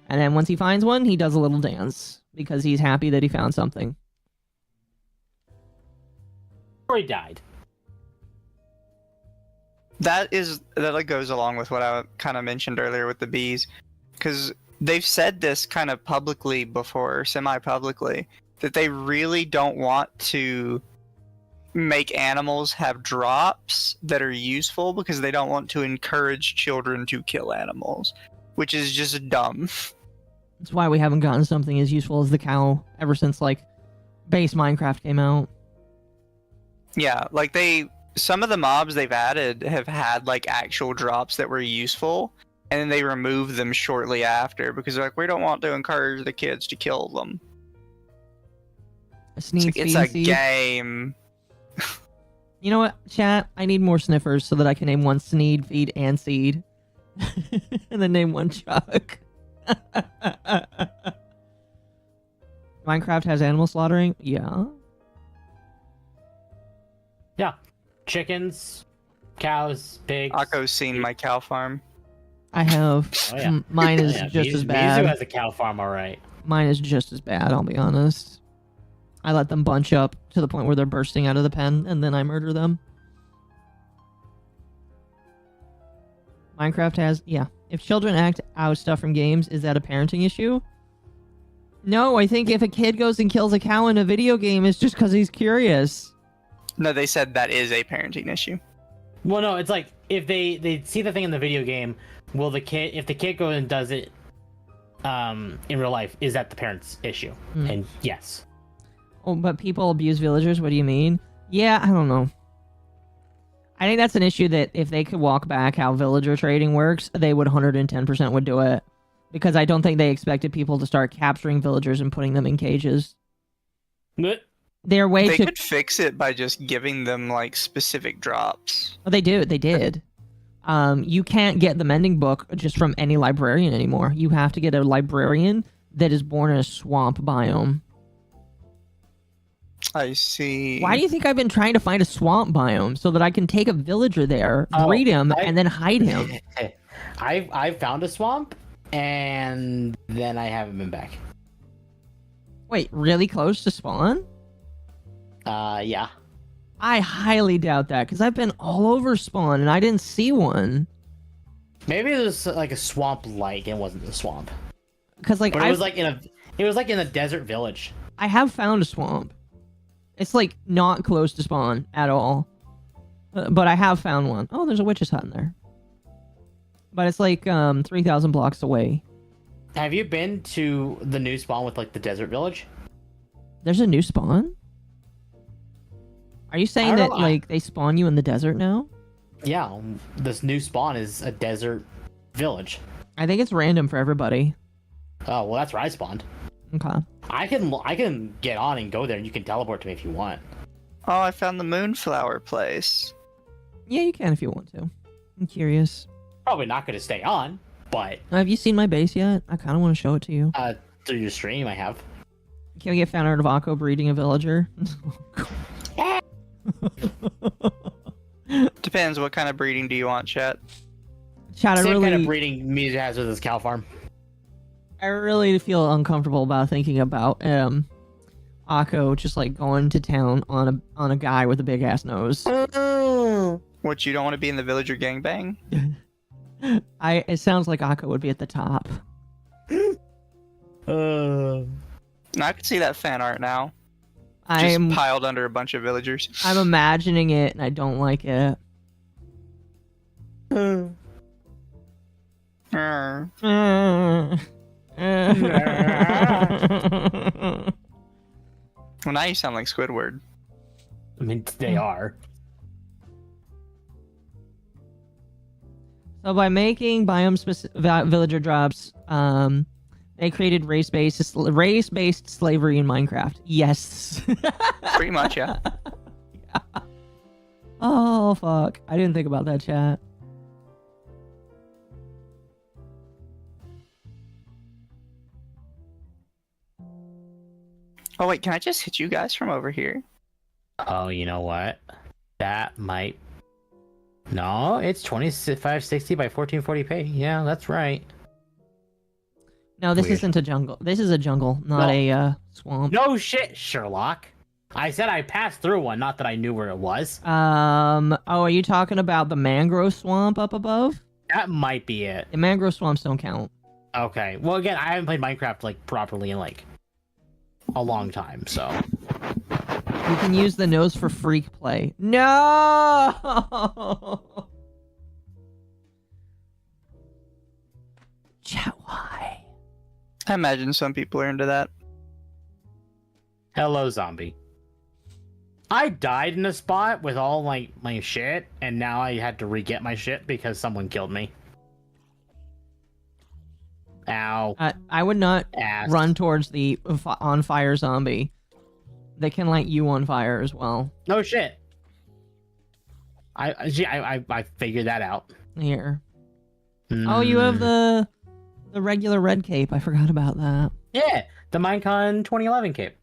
And then once he finds one, he does a little dance because he's happy that he found something.
Or he died.
That like goes along with what I kind of mentioned earlier with the bees, because they've said this kind of publicly before, semi-publicly, that they really don't want to make animals have drops that are useful because they don't want to encourage children to kill animals, which is just dumb.
That's why we haven't gotten something as useful as the cow ever since, like, base Minecraft came out.
Yeah, like some of the mobs they've added have had like actual drops that were useful, and then they removed them shortly after because they're like, we don't want to encourage the kids to kill them. It's a game.
You know what, chat? I need more sniffers so that I can name one Sneed, Feed, and Seed. And then name one Chuck. Minecraft has animal slaughtering? Yeah.
Yeah. Chickens, cows, pigs.
Akko's seen my cow farm.
I have.
Oh, yeah.
Mine is
Yeah,
just as bad.
Mizu has a cow farm, alright.
Mine is just as bad, I'll be honest. I let them bunch up to the point where they're bursting out of the pen, and then I murder them. Minecraft has... Yeah. If children act out stuff from games, is that a parenting issue? No, I think if a kid goes and kills a cow in a video game, it's just because he's curious.
No, they said that is a parenting issue.
Well, no, it's like, if they see the thing in the video game, if the kid goes and does it in real life, is that the parent's issue? And yes.
Oh, but people abuse villagers? What do you mean? Yeah, I don't know. I think that's an issue that if they could walk back how villager trading works, they would 110% would do it. Because I don't think they expected people to start capturing villagers and putting them in cages. They're way
They
too...
could fix it by just giving them like specific drops.
Oh, they did. You can't get the mending book just from any librarian anymore. You have to get a librarian that is born in a swamp biome.
I see.
Why do you think I've been trying to find a swamp biome so that I can take a villager there, breed him, and then hide him?
I found a swamp, and then I haven't been back.
Wait, really close to spawn?
Yeah.
I highly doubt that, because I've been all over spawn, and I didn't see one.
Maybe it was like a swamp-like, and it wasn't a swamp.
Because like,
but it was like in a desert village.
I have found a swamp. It's like not close to spawn at all. But I have found one. Oh, there's a witch's hut in there. But it's like 3,000 blocks away.
Have you been to the new spawn with like the desert village?
There's a new spawn? Are you saying that like they spawn you in the desert now?
Yeah, this new spawn is a desert village.
I think it's random for everybody.
Oh, well, that's where I spawned.
Okay.
I can get on and go there, and you can teleport to me if you want.
Oh, I found the moonflower place.
Yeah, you can if you want to. I'm curious.
Probably not going to stay on, but...
Have you seen my base yet? I kind of want to show it to you.
Through your stream, I have.
Can we get fan art of Akko breeding a villager?
Depends, what kind of breeding do you want, chat?
Chat,
Same kind of breeding Mizu has with his cow farm.
I really feel uncomfortable about thinking about Akko just like going to town on a guy with a big ass nose.
What, you don't want to be in the villager gangbang?
It sounds like Akko would be at the top.
I can see that fan art now.
I'm
just piled under a bunch of villagers.
I'm imagining it and I don't like it.
Well, now you sound like Squidward.
I mean, they are.
So by making biome villager drops, they created race-based slavery in Minecraft. Yes.
Pretty much, yeah.
Yeah. Oh, fuck. I didn't think about that, chat.
Oh, wait, can I just hit you guys from over here?
Oh, you know what? That might... No, it's 2560 by 1440p. Yeah, that's right.
No, this
Weird.
isn't a jungle. This is a jungle, not a swamp.
No shit, Sherlock. I said I passed through one, not that I knew where it was.
Oh, are you talking about the mangrove swamp up above?
That might be it.
The mangrove swamps don't count.
Okay. Well, again, I haven't played Minecraft like properly in like a long time, so.
You can use the nose for freak play. No! Chat, why?
I imagine some people are into that.
Hello, zombie. I died in a spot with all my shit, and now I had to re-get my shit because someone killed me. Ow.
I would not
Ass.
run towards the on fire zombie. They can light you on fire as well.
No shit. I figured that out.
Here. Oh, you have the regular red cape. I forgot about that.
Yeah, the Minecon 2011 cape.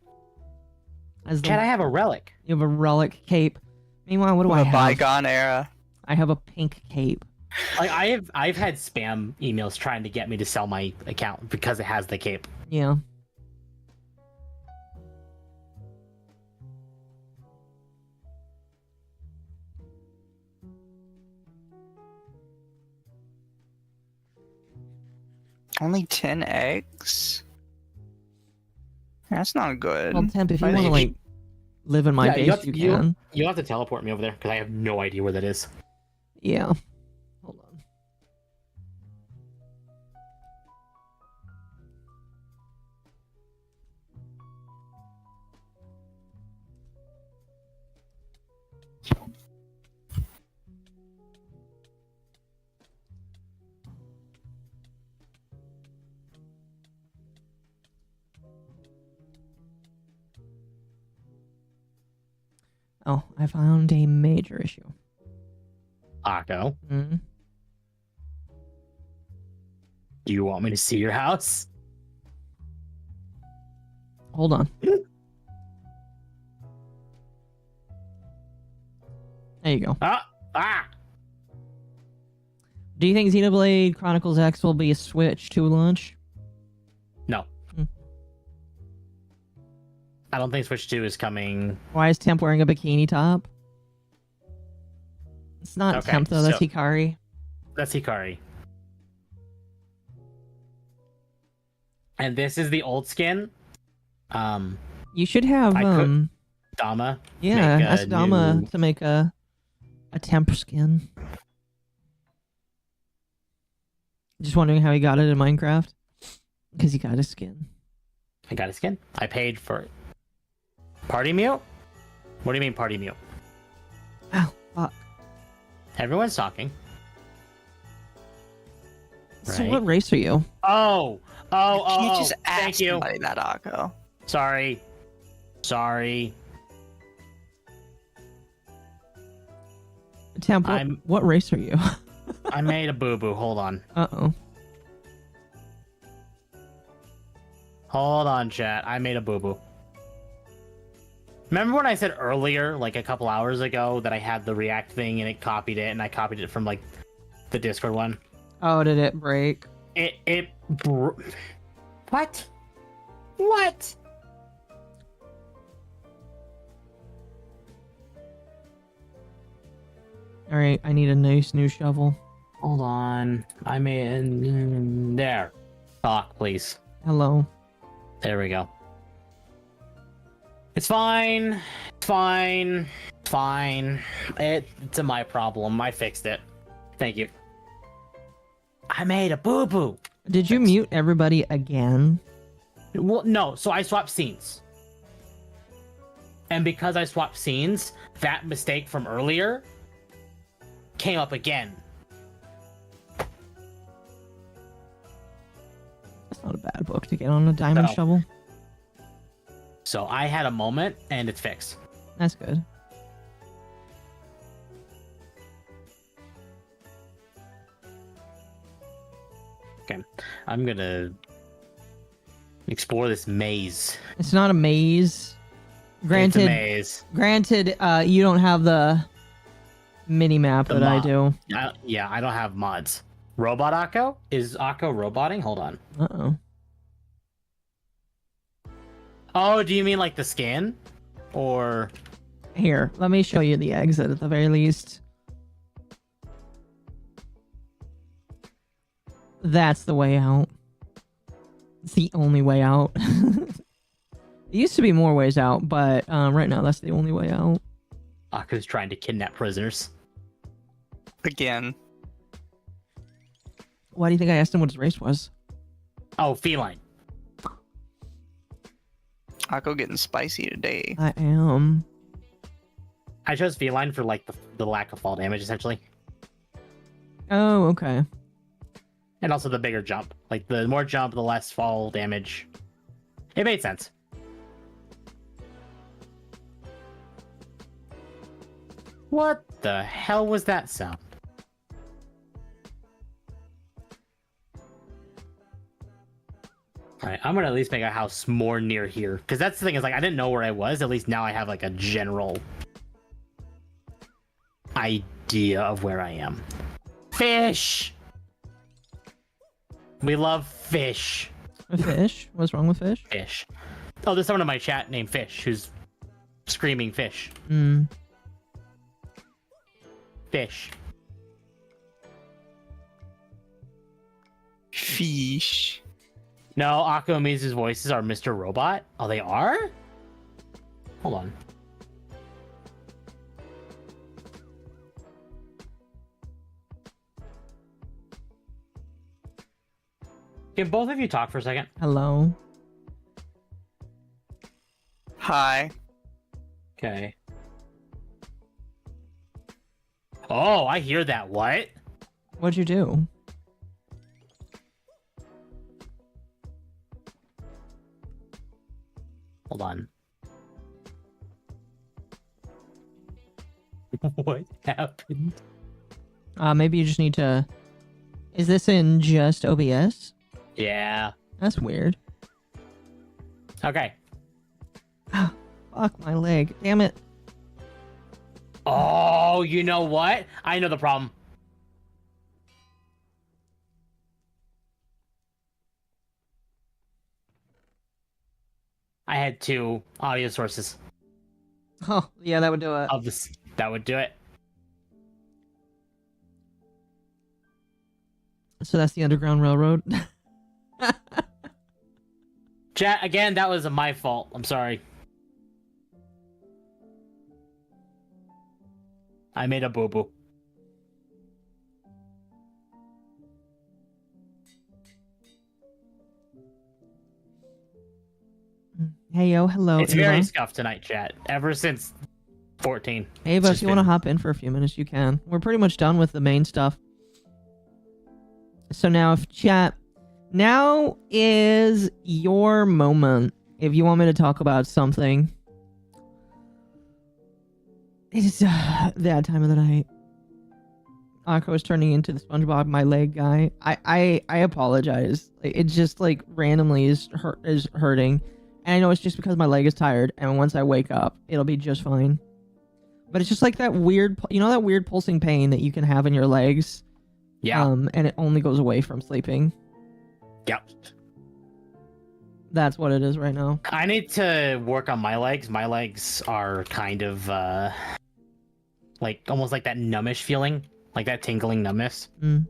Chad, I have a relic.
You have a relic cape. Meanwhile, what do I
A
have?
bygone era.
I have a pink cape.
Like I've had spam emails trying to get me to sell my account because it has the cape.
Yeah.
Only 10 eggs? That's not good.
Well, Temp, if you
Why
want to
they-
like live in my
Yeah,
base, you can.
You'll have to teleport me over there because I have no idea where that is.
Yeah. Hold on. Oh, I found a major issue.
Akko,
Hmm.
do you want me to see your house?
Hold on. There you go.
Ah!
Do you think Xenoblade Chronicles X will be a Switch to launch?
No.
Hmm.
I don't think Switch 2 is coming.
Why is Temp wearing a bikini top? It's not
Okay,
Temp though, that's
so-
Hikari.
That's Hikari. And this is the old skin.
You should have
I could Dama.
yeah,
make a
ask Dama
new-
to make a Temp skin. Just wondering how he got it in Minecraft. Because he got a skin.
I got a skin. I paid for it. Party mute? What do you mean party mute?
Oh, fuck.
Everyone's talking.
So
Right.
what race are you?
Oh,
You can't just
thank
ask
you.
somebody that, Akko.
Sorry.
Temp, what race are you?
I made a boo-boo. Hold on.
Uh-oh.
Hold on, chat. I made a boo-boo. Remember when I said earlier, like a couple hours ago, that I had the React thing and it copied it, and I copied it from, like, the Discord one?
Oh, did it break?
What? What?
Alright, I need a nice new shovel.
Hold on. I made... There. Talk, please.
Hello.
There we go. It's fine. It's fine. It's fine. It's a my problem. I fixed it. Thank you. I made a boo-boo.
Did you mute everybody again?
Well, no. So I swapped scenes. And because I swapped scenes, that mistake from earlier came up again.
That's not a bad book to get on a diamond
No.
shovel.
So I had a moment, and it's fixed.
That's good.
Okay. I'm gonna explore this maze.
It's not a maze.
It's a
Granted,
maze.
you don't have the mini map
The
that I
mod.
do.
Yeah, I don't have mods. Robot Akko? Is Akko roboting? Hold on.
Uh-oh.
Oh, do you mean like the skin? Or...
Here, let me show you the exit at the very least. That's the way out. It's the only way out. It used to be more ways out, but right now that's the only way out.
Akko's trying to kidnap prisoners.
Again.
Why do you think I asked him what his race was?
Oh, feline.
Akko getting spicy today.
I am.
I chose feline for like the lack of fall damage essentially,
Oh, okay.
and also the bigger jump. Like the more jump, the less fall damage. It made sense. What the hell was that sound? Alright, I'm gonna at least make a house more near here. Because that's the thing, is like I didn't know where I was. At least now I have like a general idea of where I am. Fish! We love fish.
A fish? What's wrong with fish?
Fish. Oh, there's someone in my chat named Fish who's screaming fish.
Hmm.
Fish.
Fish.
No, Akko and Mizu's voices are Mr. Robot. Oh, they are? Hold on. Can both of you talk for a second?
Hello.
Hi.
Okay. Oh, I hear that. What?
What'd you do?
Hold on. What happened?
Maybe you just need to... Is this in just OBS?
Yeah.
That's weird.
Okay.
Fuck my leg. Damn it.
Oh, you know what? I know the problem. I had 2 audio sources
Oh, yeah, that would do it.
of this. That would do it.
So that's the Underground Railroad.
Chat, again, that was my fault. I'm sorry. I made a boo-boo.
Hey, yo, hello,
It's
Ava.
very scuffed tonight, chat. Ever since 14.
Ava,
It's
if you want to hop in for a few minutes, you can. We're pretty much done with the main stuff. So now, if chat, now is your moment. If you want me to talk about something, it's that time of the night. Akko is turning into the SpongeBob my leg guy. I apologize. It just like randomly is hurting, and I know it's just because my leg is tired. And once I wake up, it'll be just fine. But it's just like that weird, you know, that weird pulsing pain that you can have in your legs.
Yeah.
And it only goes away from sleeping.
Yep.
That's what it is right now.
I need to work on my legs. My legs are kind of like almost like that numbish feeling, like that tingling numbness.
Mm.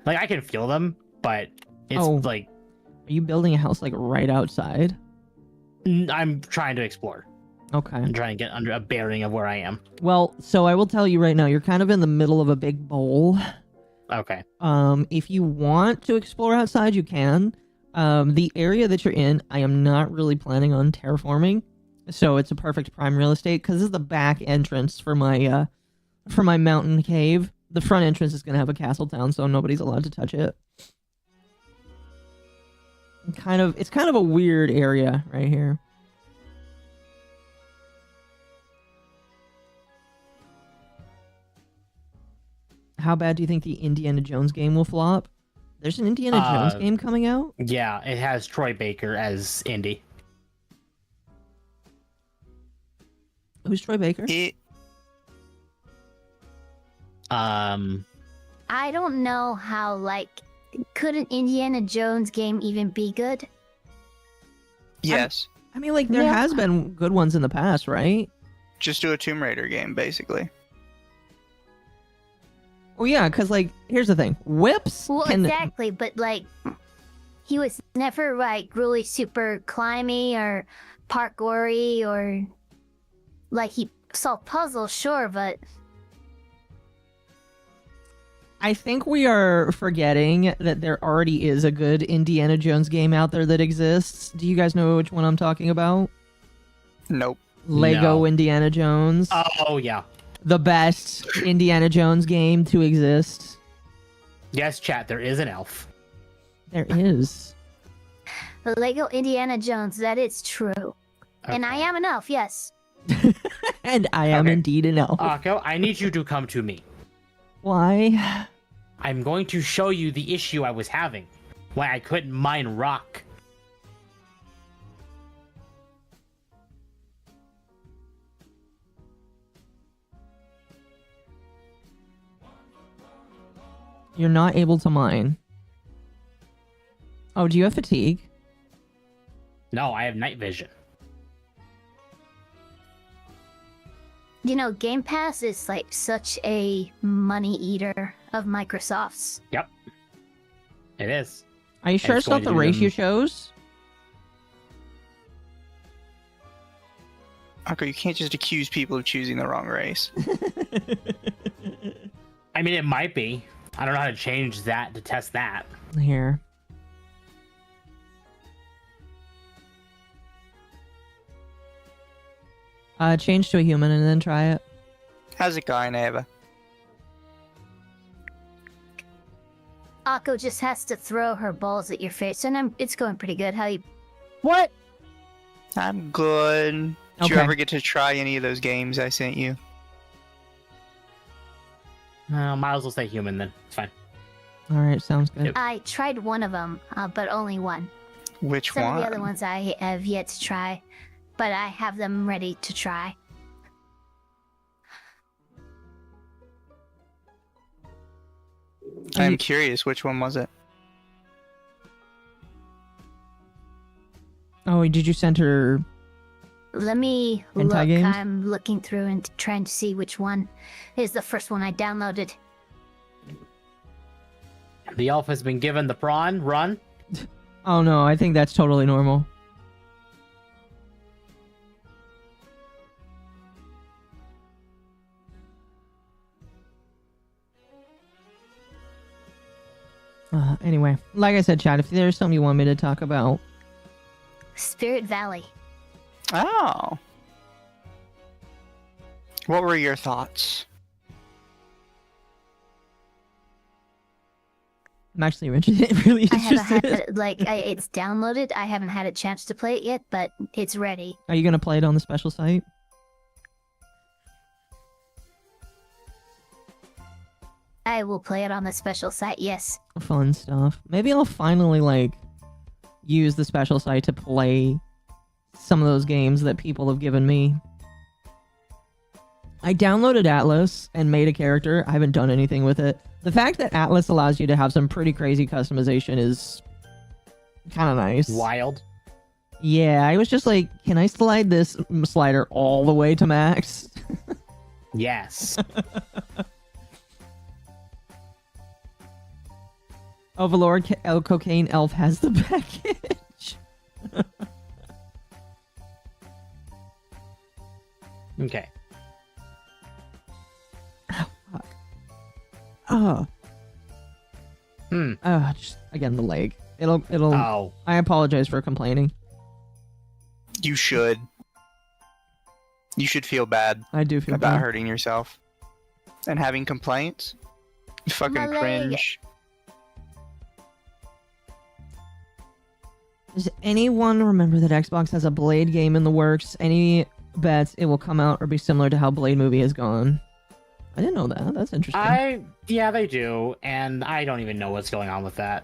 Like I can feel them, but it's
Oh.
like
Are you building a house like right outside?
I'm trying to explore.
Okay.
I'm trying to get under a bearing of where I am.
Well, so I will tell you right now, you're kind of in the middle of a big bowl.
Okay.
If you want to explore outside, you can. The area that you're in, I am not really planning on terraforming, so it's a perfect prime real estate because this is the back entrance for my mountain cave. The front entrance is gonna have a castle town, so nobody's allowed to touch it. It's kind of a weird area right here. How bad do you think the Indiana Jones game will flop? There's an Indiana Jones game coming out?
Yeah, it has Troy Baker as Indy.
Who's Troy Baker?
I don't know how, like, could an Indiana Jones game even be good?
Yes.
I mean, like, there
Yeah.
has been good ones in the past, right?
Just do a Tomb Raider game, basically.
Well, yeah, because, like, here's the thing. Whips
Well,
can...
exactly, but, like, he was never, like, really super climby or parkoury or, like, he solved puzzles, sure, but
I think we are forgetting that there already is a good Indiana Jones game out there that exists. Do you guys know which one I'm talking about?
Nope.
Lego
No.
Indiana Jones.
Oh yeah.
The best Indiana Jones game to exist.
Yes, chat. There is an elf.
There is.
The Lego Indiana Jones, that is true. And I am an elf, yes.
And I am
Okay.
indeed an elf.
Occo, I need you to come to me.
Why?
I'm going to show you the issue I was having. Why I couldn't mine rock.
You're not able to mine. Oh, do you have fatigue?
No, I have night vision.
You know, Game Pass is like such a money eater of Microsoft's.
Yep. It is.
Are you sure
it's
it's not
going to
the
do
race
them-
you chose?
Akko, you can't just accuse people of choosing the wrong race.
I mean, it might be. I don't know how to change that to test that.
Here. Change to a human and then try it.
How's it going, Ava?
Akko just has to throw her balls at your face, and it's going pretty good. How you?
What?
I'm good. Did you
Okay.
ever get to try any of those games I sent you?
Might as well say human then. It's fine.
All right, sounds good.
Yep.
I tried one of them, but only one.
Which
Some
one?
of the other ones I have yet to try, but I have them ready to try.
I'm curious, which one was it?
Oh, did you send her?
Let me
Hentai
look.
games?
I'm looking through and trying to see which one is the first one I downloaded.
The elf has been given the prawn. Run.
Oh no, I think that's totally normal. Anyway, like I said, Chad, if there's something you want me to talk about,
Spirit Valley.
Oh. What were your thoughts?
I'm actually really
I haven't had
interested.
it's downloaded. I haven't had a chance to play it yet, but it's ready.
Are you gonna play it on the special site?
I will play it on the special site. Yes.
Fun stuff. Maybe I'll finally use the special site to play some of those games that people have given me. I downloaded Atlas and made a character. I haven't done anything with it. The fact that Atlas allows you to have some pretty crazy customization is kind of nice.
Wild.
Yeah, I was just like, can I slide this slider all the way to max?
Yes.
Overlord Cocaine Elf has the package.
Okay.
Oh.
Hmm.
Just again the leg. It'll
Oh.
I apologize for complaining.
You should. You should feel bad
I do feel
about
bad.
hurting yourself. And having complaints? Fucking
My leg.
cringe.
Does anyone remember that Xbox has a Blade game in the works? Any bets it will come out or be similar to how Blade movie has gone? I didn't know that. That's interesting.
Yeah, they do, and I don't even know what's going on with that.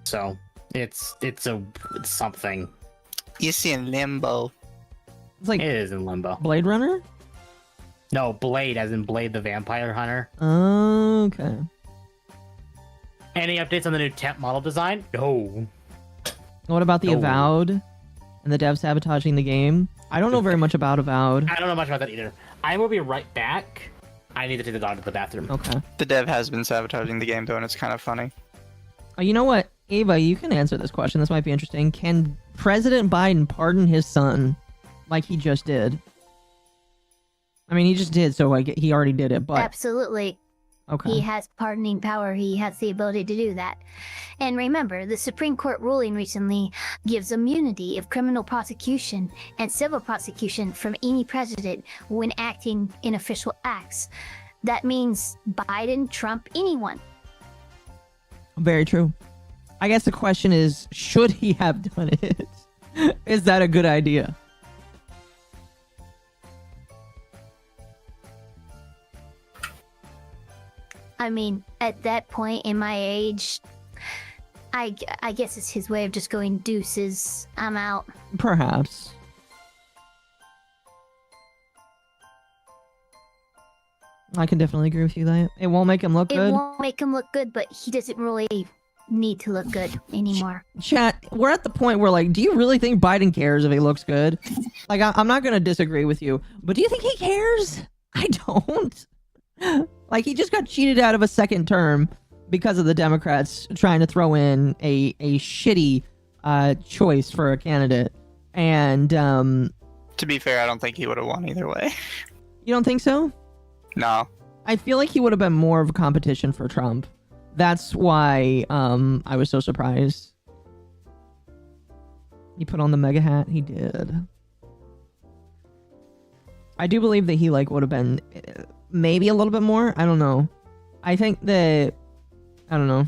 So it's something.
It's in limbo.
It's like
It is in limbo.
Blade Runner?
No, Blade, as in Blade the Vampire Hunter.
Okay.
Any updates on the new temp model design? No.
What about the
No.
Avowed and the dev sabotaging the game? I don't know very much about Avowed.
I don't know much about that either. I will be right back. I need to take the dog to the bathroom.
Okay.
The dev has been sabotaging the game though, and it's kind of funny.
Oh, you know what? Ava, you can answer this question. This might be interesting. Can President Biden pardon his son like he just did? I mean, he just did, so he already did it, but...
Absolutely.
Okay.
He has pardoning power. He has the ability to do that. And remember, the Supreme Court ruling recently gives immunity of criminal prosecution and civil prosecution from any president when acting in official acts. That means Biden, Trump, anyone.
Very true. I guess the question is, should he have done it? Is that a good idea?
I mean, at that point in my age, I guess it's his way of just going deuces. I'm out.
Perhaps. I can definitely agree with you that it won't make him look good.
It won't make him look good, but he doesn't really need to look good anymore.
Chat, we're at the point where, like, do you really think Biden cares if he looks good? Like, I'm not going to disagree with you, but do you think he cares? I don't. Like, he just got cheated out of a second term because of the Democrats trying to throw in a shitty choice for a candidate. And,
To be fair, I don't think he would have won either way.
you don't think so?
No.
I feel like he would have been more of a competition for Trump. That's why I was so surprised. He put on the mega hat. He did. I do believe that he like would have been maybe a little bit more. I don't know. I think that I don't know.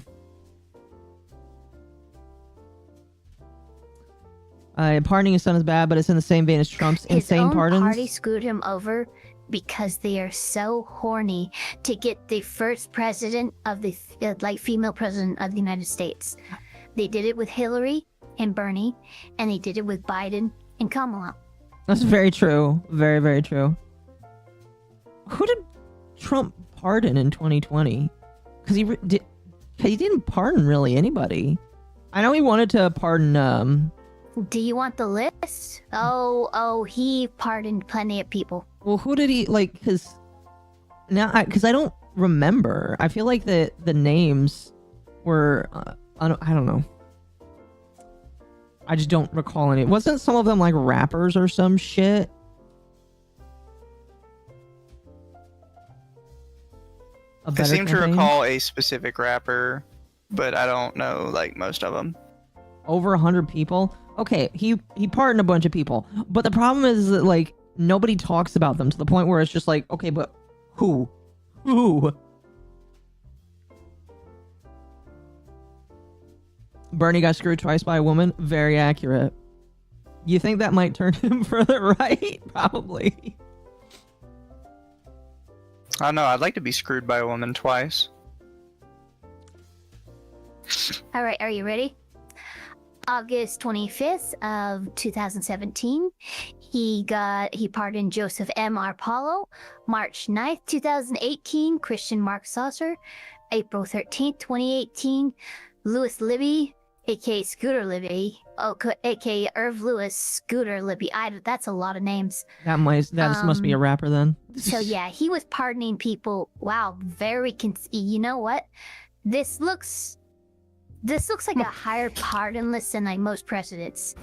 Pardoning his son is bad, but it's in the same vein as Trump's insane pardons.
His own party screwed him over because they are so horny to get the first president of the female president of the United States. They did it with Hillary and Bernie, and they did it with Biden and Kamala.
That's very true. Very, very true. Who did Trump pardon in 2020? Because he didn't pardon really anybody. I know he wanted to pardon.
Do you want the list? Oh, he pardoned plenty of people.
Well, who did he like? Because I don't remember. I feel like the names were I don't know. I just don't recall any. Wasn't some of them like rappers or some shit?
I seem to recall a specific rapper, but I don't know like most of them.
Over 100 people. Okay, he pardoned a bunch of people, but the problem is that like nobody talks about them to the point where it's just like, okay, but who? Bernie got screwed twice by a woman. Very accurate. You think that might turn him further right? Probably.
I don't know. I'd like to be screwed by a woman twice.
All right, are you ready? August 25th of 2017, he pardoned Joseph M. Arpaio. March 9th, 2018, Christian Mark Saucer. April 13th, 2018, Louis Libby, aka Scooter Libby, aka Irv Lewis, Scooter Libby. That's a lot of names.
That must be a rapper then.
So yeah, he was pardoning people. Wow, very you know what? This looks like a higher pardon list than like most presidents.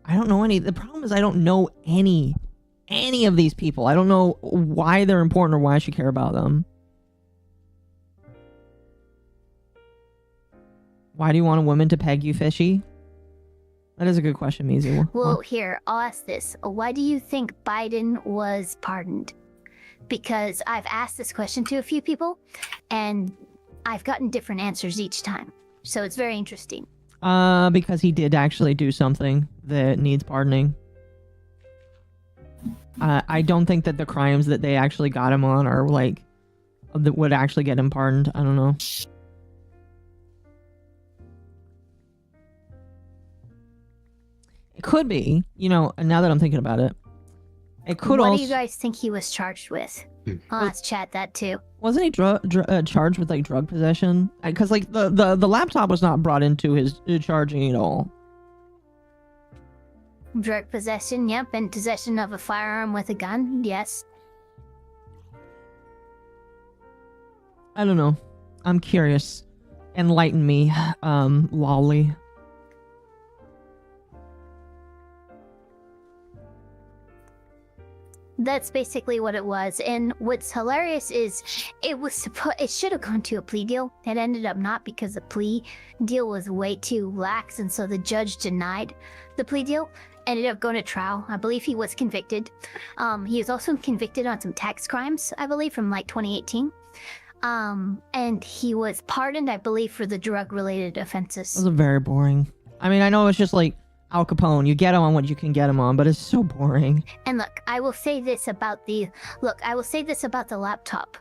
I don't know any. The problem is I don't know any of these people. I don't know why they're important or why I should care about them. Why do you want a woman to peg you, fishy? That is a good question, Mizu.
Well, here, I'll ask this. Why do you think Biden was pardoned? Because I've asked this question to a few people, and I've gotten different answers each time. So it's very interesting.
Because he did actually do something that needs pardoning. I don't think that the crimes that they actually got him on are like that would actually get him pardoned. I don't know. It could be, now that I'm thinking about it. It could also.
What do you guys think he was charged with? Let's chat that too.
Wasn't he charged with like drug possession? Because like the laptop was not brought into his charging at all.
Drug possession, yep, and possession of a firearm with a gun, yes.
I don't know. I'm curious. Enlighten me, lolly.
That's basically what it was. And what's hilarious is it should have gone to a plea deal. It ended up not, because the plea deal was way too lax, and so the judge denied the plea deal. Ended up going to trial. I believe he was convicted. He was also convicted on some tax crimes, I believe, from like 2018. And he was pardoned, I believe, for the drug-related offenses.
Those are very boring. I mean, I know it's just like Al Capone. You get him on what you can get him on, but it's so boring.
And look, I will say this about the laptop.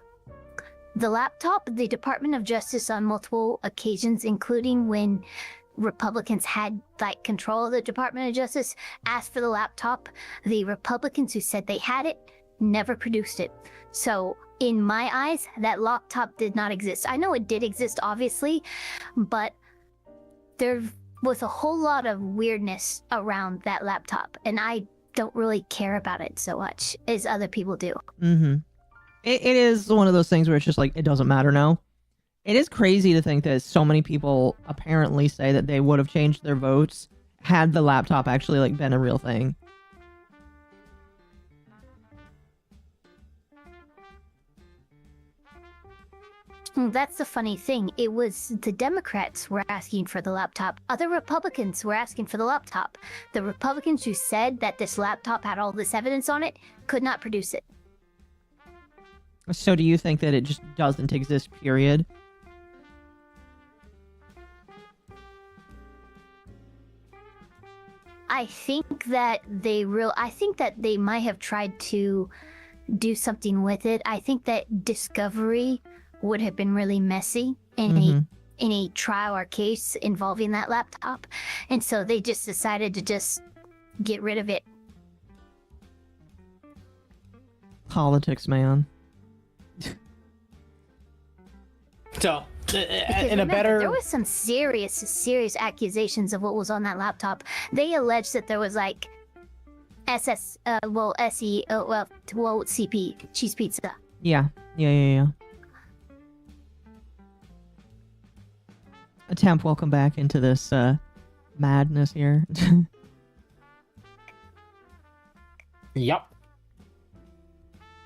The laptop, the Department of Justice on multiple occasions, including when Republicans had like control of the Department of Justice, asked for the laptop. The Republicans who said they had it never produced it. So in my eyes, that laptop did not exist. I know it did exist, obviously, but there was a whole lot of weirdness around that laptop, and I don't really care about it so much as other people do.
Mm-hmm. It is one of those things where it's just like, it doesn't matter now. It is crazy to think that so many people apparently say that they would have changed their votes had the laptop actually like been a real thing.
That's the funny thing. It was the Democrats were asking for the laptop. Other Republicans were asking for the laptop. The Republicans who said that this laptop had all this evidence on it could not produce it.
So do you think that it just doesn't exist, period?
I think that they might have tried to do something with it. I think that discovery would have been really messy in a trial or case involving that laptop, and so they just decided to just get rid of it.
Politics, man.
So, in a
remember,
better...
there was some serious accusations of what was on that laptop. They alleged that there was like CP, cheese pizza.
Yeah. Attempt, welcome back into this madness here.
Yep.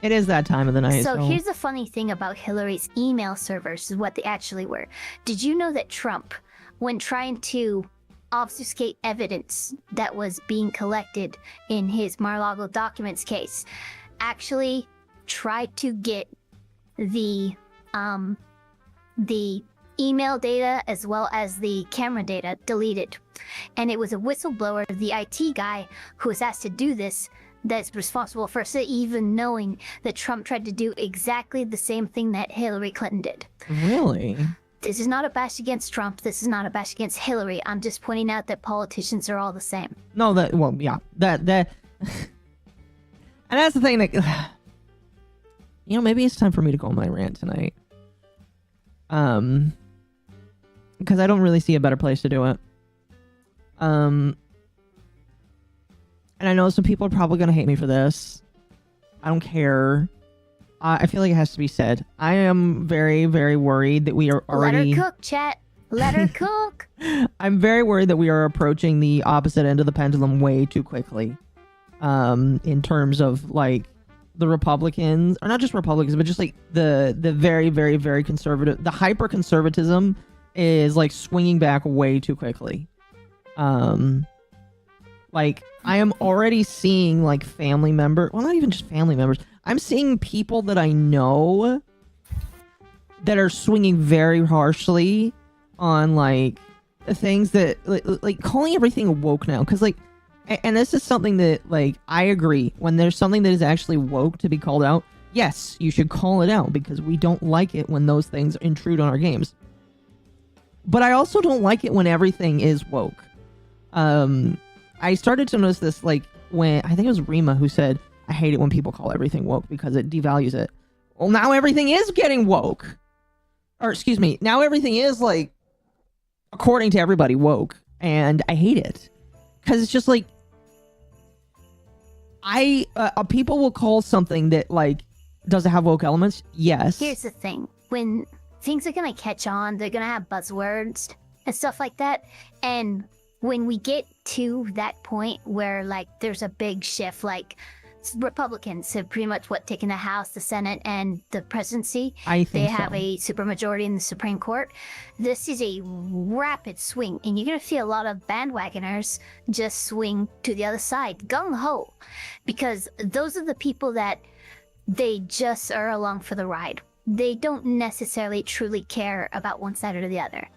It is that time of the night.
So here's the funny thing about Hillary's email servers, is what they actually were. Did you know that Trump, when trying to obfuscate evidence that was being collected in his Mar-a-Lago documents case, actually tried to get the email data as well as the camera data deleted? And it was a whistleblower, the IT guy, who was asked to do this, that's responsible for even knowing that Trump tried to do exactly the same thing that Hillary Clinton did.
Really?
This is not a bash against Trump. This is not a bash against Hillary. I'm just pointing out that politicians are all the same.
No, that and that's the thing that maybe it's time for me to go on my rant tonight. Because I don't really see a better place to do it. And I know some people are probably going to hate me for this. I don't care. I feel like it has to be said. I am very, very worried that we are already...
Let her cook, chat. Let her cook.
I'm very worried that we are approaching the opposite end of the pendulum way too quickly. In terms of, like, the Republicans... Or not just Republicans, but just, like, the very, very, very conservative... The hyper-conservatism is, like, swinging back way too quickly. Like, I am already seeing, like, family members... Well, not even just family members. I'm seeing people that I know that are swinging very harshly on, like, things that... Like calling everything woke now. Because, like... And this is something that, like, I agree. When there's something that is actually woke to be called out, yes, you should call it out. Because we don't like it when those things intrude on our games. But I also don't like it when everything is woke. I started to notice this, like, when... I think it was Rima who said, I hate it when people call everything woke because it devalues it. Well, now everything is getting woke. Or, excuse me, now everything is, like, according to everybody, woke. And I hate it. Because it's just, like... people will call something that, like, does it have woke elements? Yes.
Here's the thing. When things are going to catch on, they're going to have buzzwords and stuff like that. And when we get to that point where, like, there's a big shift, like, Republicans have pretty much taken the House, the Senate, and the presidency.
I think
They have
so.
a supermajority in the Supreme Court. This is a rapid swing, and you're going to see a lot of bandwagoners just swing to the other side, gung-ho, because those are the people that they just are along for the ride. They don't necessarily truly care about one side or the other.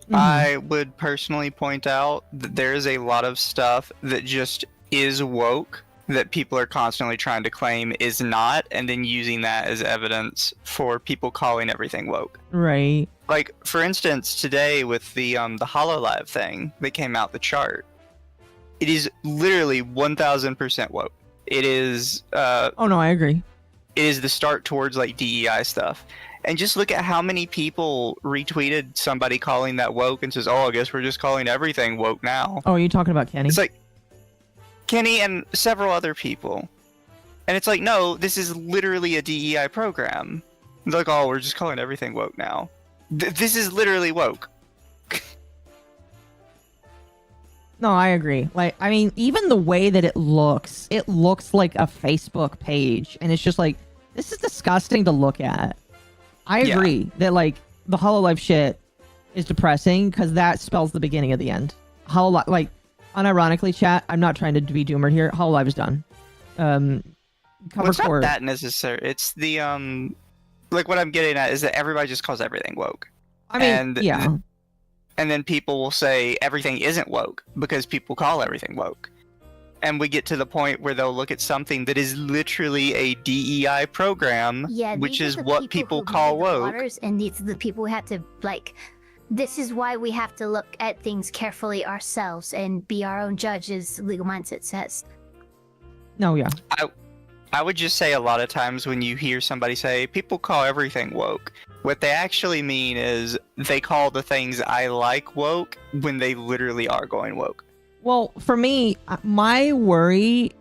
Mhm.
I would personally point out that there is a lot of stuff that just is woke that people are constantly trying to claim is not, and then using that as evidence for people calling everything woke.
Right.
Like, for instance, today with the HoloLive thing that came out the chart, it is literally 1000% woke. It is
Oh no, I agree.
it is the start towards like DEI stuff. And just look at how many people retweeted somebody calling that woke and says, "Oh, I guess we're just calling everything woke now."
Oh, are you talking about Kenny?
It's like Kenny and several other people. And it's like, no, this is literally a DEI program. It's like, oh, we're just calling everything woke now. This is literally woke.
No, I agree. Like, I mean, even the way that it looks like a Facebook page, and it's just like, this is disgusting to look at. I
Yeah.
agree that like the HoloLive shit is depressing because that spells the beginning of the end. HoloLive, like, unironically, chat. I'm not trying to be doomer here. HoloLive is done. Cover
Well, it's
story.
not that necessary. It's the like what I'm getting at is that everybody just calls everything woke.
I mean,
and
yeah.
And then people will say everything isn't woke because people call everything woke. And we get to the point where they'll look at something that is literally a DEI program,
Yeah,
which
these
is
are the
what people
who
call
muddy the
woke.
waters, and these are the people who have to this is why we have to look at things carefully ourselves and be our own judges, legal mindset says.
No, yeah.
I would just say a lot of times when you hear somebody say people call everything woke, what they actually mean is they call the things I like woke when they literally are going woke.
Well, for me, my worry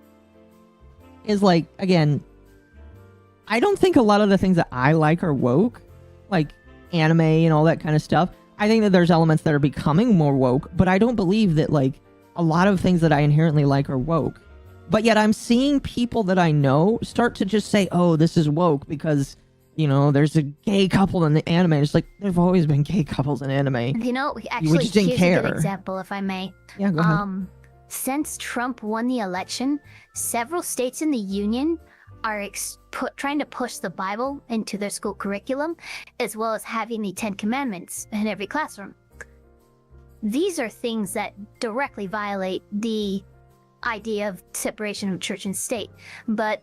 is like, again, I don't think a lot of the things that I like are woke, like anime and all that kind of stuff. I think that there's elements that are becoming more woke, but I don't believe that like a lot of things that I inherently like are woke. But yet I'm seeing people that I know start to just say, oh, this is woke because, you know, there's a gay couple in the anime. It's like, there've always been gay couples in anime.
You know, actually,
just didn't
here's a good
care.
example, if I may.
Yeah, go ahead.
Since Trump won the election, several states in the union are trying to push the Bible into their school curriculum, as well as having the Ten Commandments in every classroom. These are things that directly violate the idea of separation of church and state, but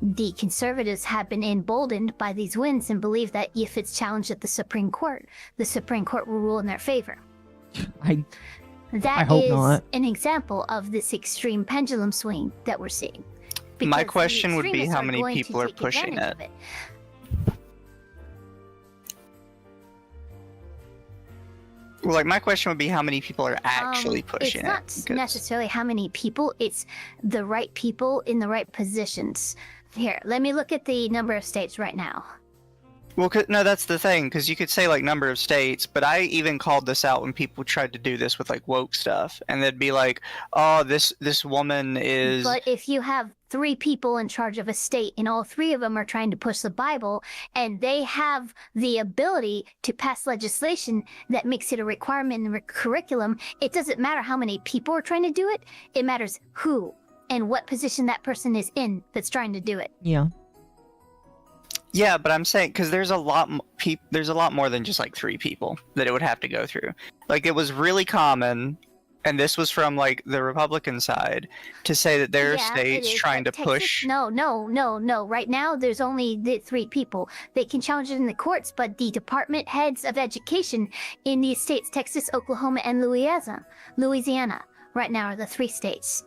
the conservatives have been emboldened by these wins and believe that if it's challenged at the Supreme Court will rule in their favor. That
hope
is
not.
an example of this extreme pendulum swing that we're seeing.
My
Because the
question would be
extremists
how
are
many
going to
people are
take
pushing
advantage
it.
of
Well, like my question would be how many people are actually pushing
it's not
it.
necessarily how many people, it's the right people in the right positions. Here, let me look at the number of states right now.
Well, no, that's the thing, because you could say like number of states, but I even called this out when people tried to do this with like woke stuff, and they'd be like, "Oh, this woman is."
But if you have 3 people in charge of a state and all 3 of them are trying to push the Bible and they have the ability to pass legislation that makes it a requirement in the curriculum, it doesn't matter how many people are trying to do it. It matters who and what position that person is in that's trying to do it.
Yeah.
Yeah, but I'm saying because there's a lot more than just like 3 people that it would have to go through. Like it was really common, and this was from like the Republican side, to say that there are
Yeah,
states
it is,
trying to
but Texas-
push.
No. Right now, there's only the 3 people. They can challenge it in the courts, but the department heads of education in these states, Texas, Oklahoma, and Louisiana, right now are the 3 states.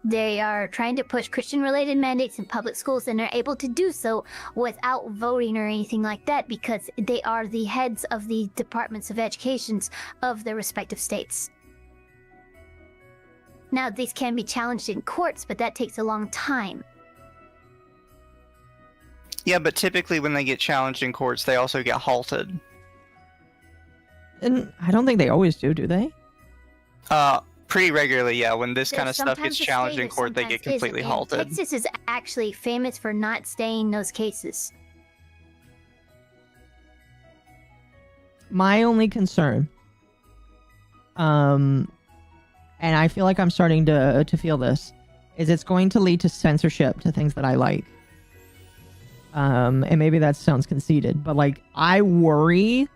They are trying to push Christian-related mandates in public schools, and are able to do so without voting or anything like that because they are the heads of the departments of educations of their respective states. Now, these can be challenged in courts, but that takes a long time.
Yeah, but typically when they get challenged in courts, they also get halted.
And I don't think they always do they?
Pretty regularly, yeah. When this kind of stuff
Sometimes
gets
it
challenged
stays
in
or
court, they
sometimes
get completely
isn't, and
halted.
Texas is actually famous for not staying those cases.
My only concern, and I feel like I'm starting to feel this, is it's going to lead to censorship to things that I like. And maybe that sounds conceited, but like I worry.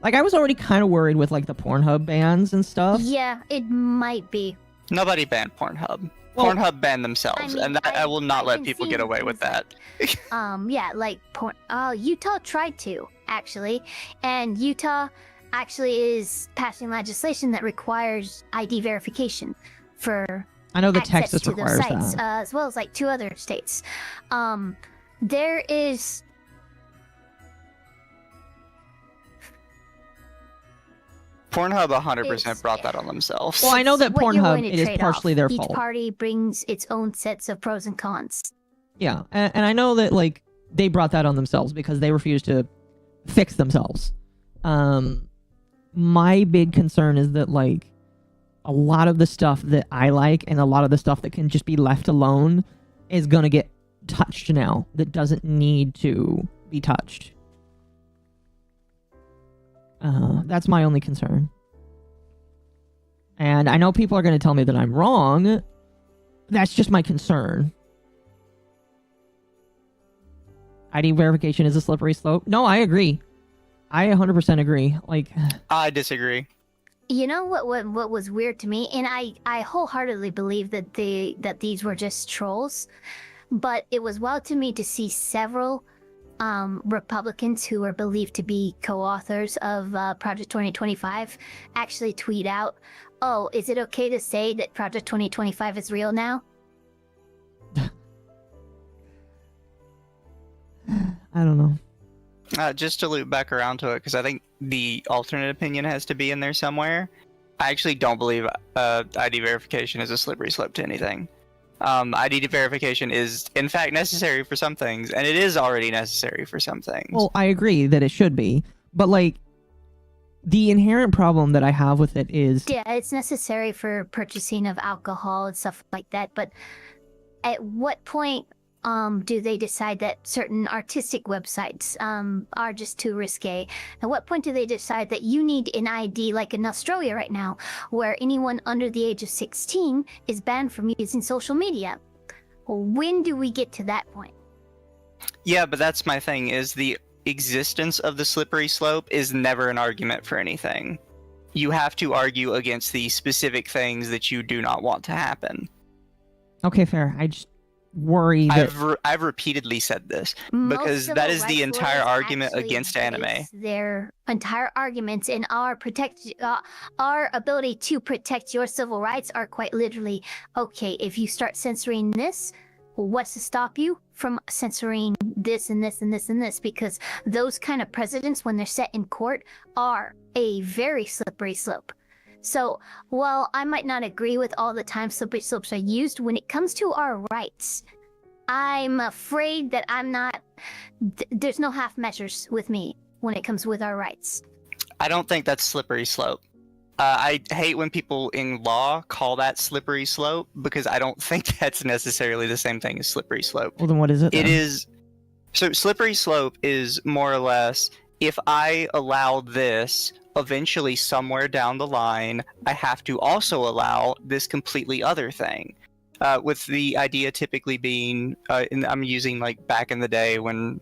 Like I was already kind of worried with like the Pornhub bans and stuff.
Yeah, it might be.
Nobody banned Pornhub.
Well,
Pornhub banned themselves,
I mean,
and I will not
I've
let
been
people get
seeing
away with
things
that.
Yeah, like Utah tried to actually, and Utah actually is passing legislation that requires ID verification for
I know the
access
Texas
to those
requires
sites,
that.
as well as like 2 other states. There is.
Pornhub 100%
It's-
brought that on themselves.
Well, I know that
what you're
Pornhub,
going to
it is
trade
partially
off.
their
Each
fault.
party brings its own sets of pros and cons.
Yeah, and I know that like they brought that on themselves because they refused to fix themselves. My big concern is that like a lot of the stuff that I like and a lot of the stuff that can just be left alone is gonna get touched now that doesn't need to be touched. That's my only concern. And I know people are going to tell me that I'm wrong. That's just my concern. ID verification is a slippery slope. No, I agree. I 100% agree. Like,
I disagree.
You know what was weird to me, and I wholeheartedly believe that these were just trolls, but it was wild to me to see several Republicans who are believed to be co-authors of Project 2025 actually tweet out, "Oh, is it okay to say that Project 2025 is real now?"
I don't know.
Just to loop back around to it, because I think the alternate opinion has to be in there somewhere. I actually don't believe ID verification is a slippery slope to anything. ID verification is, in fact, necessary for some things, and it is already necessary for some things.
Well, I agree that it should be, but like, the inherent problem that I have with it is
Yeah, it's necessary for purchasing of alcohol and stuff like that, but at what point do they decide that certain artistic websites are just too risque? At what point do they decide that you need an ID, like in Australia right now, where anyone under the age of 16 is banned from using social media? When do we get to that point?
Yeah, but that's my thing, is the existence of the slippery slope is never an argument for anything. You have to argue against the specific things that you do not want to happen.
okay, fair. I just worry that
I've repeatedly said this,
Most
because
civil
that is the
rights
entire
lawyers
argument
actually
against anime.
base their entire arguments in our ability to protect your civil rights are quite literally, okay, if you start censoring this, what's to stop you from censoring this and this and this and this? Because those kind of precedents, when they're set in court, are a very slippery slope. So, while I might not agree with all the time slippery slopes are used, when it comes to our rights, I'm afraid that I'm not. There's no half measures with me when it comes with our rights.
I don't think that's slippery slope. I hate when people in law call that slippery slope, because I don't think that's necessarily the same thing as slippery slope.
well, then what is it?
It
then?
is. So slippery slope is more or less, if I allow this, eventually somewhere down the line, I have to also allow this completely other thing. With the idea typically being, and I'm using like back in the day when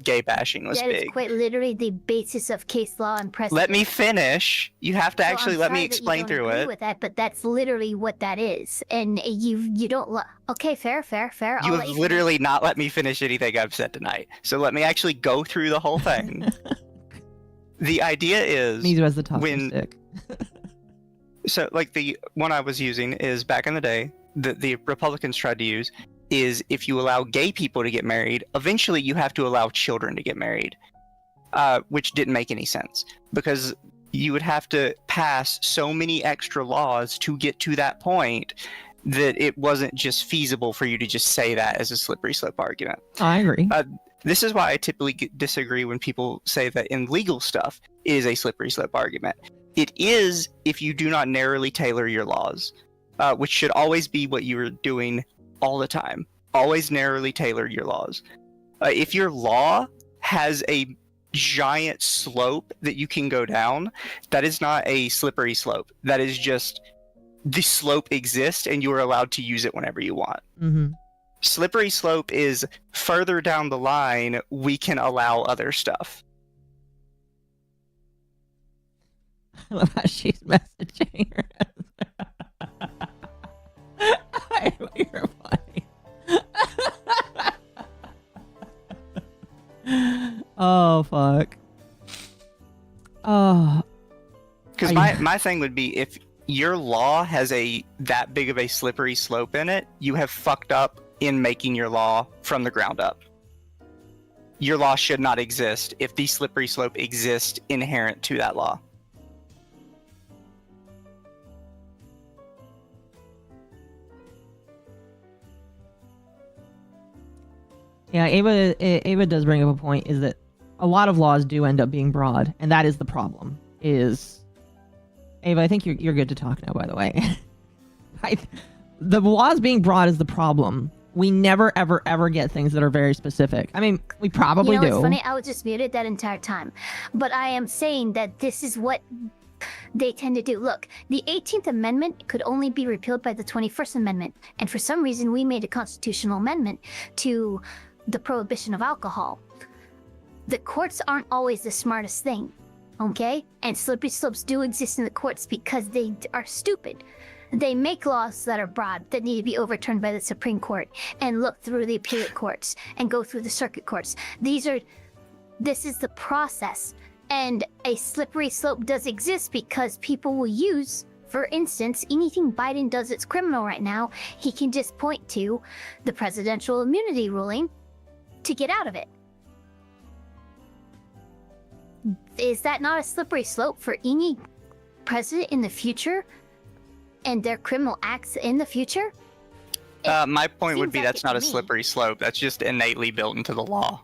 gay bashing was
That is
big.
quite literally the basis of case law and precedent.
Let me finish. You have to
So
actually
I'm
let me
sorry that you
explain
don't
through
agree
it.
with that, but that's literally what that is, and you don't. Okay, fair. I'll
You
let
have
finish.
literally not let me finish anything I've said tonight. So let me actually go through the whole thing. The idea is,
Mizu has the talking
when-
stick.
so like the one I was using is back in the day, the Republicans tried to use, is if you allow gay people to get married, eventually you have to allow children to get married, which didn't make any sense, because you would have to pass so many extra laws to get to that point that it wasn't just feasible for you to just say that as a slippery slope argument.
I agree.
This is why I typically disagree when people say that in legal stuff it is a slippery slope argument. It is if you do not narrowly tailor your laws, which should always be what you are doing all the time. Always narrowly tailor your laws. If your law has a giant slope that you can go down, that is not a slippery slope. That is just the slope exists and you are allowed to use it whenever you want.
Mm-hmm.
Slippery slope is further down the line, we can allow other stuff.
I love how she's messaging her. You're funny. Oh, fuck. Oh.
Because my thing would be, if your law has that big of a slippery slope in it, you have fucked up in making your law from the ground up. Your law should not exist if the slippery slope exists inherent to that law.
Yeah, Ava does bring up a point, is that a lot of laws do end up being broad, and that is the problem. Ava, I think you're good to talk now, by the way. The laws being broad is the problem. We never, ever, ever get things that are very specific. I mean, we probably do.
It's funny, I was just muted that entire time. But I am saying that this is what they tend to do. Look, the 18th Amendment could only be repealed by the 21st Amendment. And for some reason, we made a constitutional amendment to the prohibition of alcohol. The courts aren't always the smartest thing, okay? And slippery slopes do exist in the courts because they are stupid. They make laws that are broad that need to be overturned by the Supreme Court and look through the appellate courts and go through the circuit courts. This is the process. And a slippery slope does exist because people will use, for instance, anything Biden does that's criminal right now, he can just point to the presidential immunity ruling to get out of it. Is that not a slippery slope for any president in the future and their criminal acts in the future?
My point would be
like
that's
it
not
to
a
me.
slippery slope. That's just innately built into the law.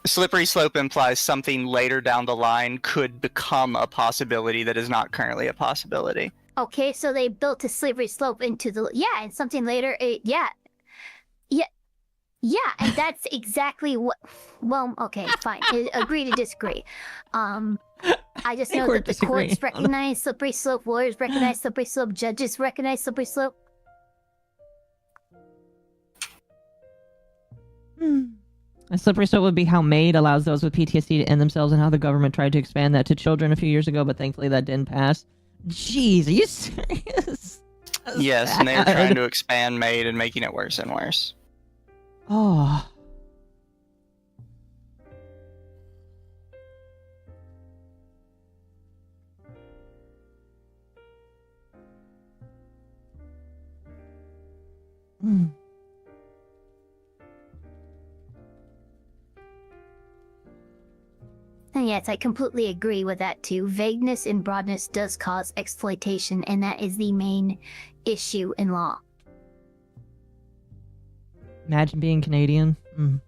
Slippery slope implies something later down the line could become a possibility that is not currently a possibility.
Okay, so they built a slippery slope into the and something later. Yeah, and that's exactly what. Well, okay, fine. Agree to disagree. I just know
we're
that the
disagreeing
courts
on
recognize slippery slope, lawyers recognize slippery slope, judges recognize slippery slope.
A slippery slope would be how MAID allows those with PTSD to end themselves, and how the government tried to expand that to children a few years ago, but thankfully that didn't pass. Jeez, are you serious? That's
Yes, and they're
bad.
trying to expand MAID and making it worse and worse.
Oh. Hmm.
And yes, I completely agree with that too. Vagueness and broadness does cause exploitation, and that is the main issue in law.
Imagine being Canadian.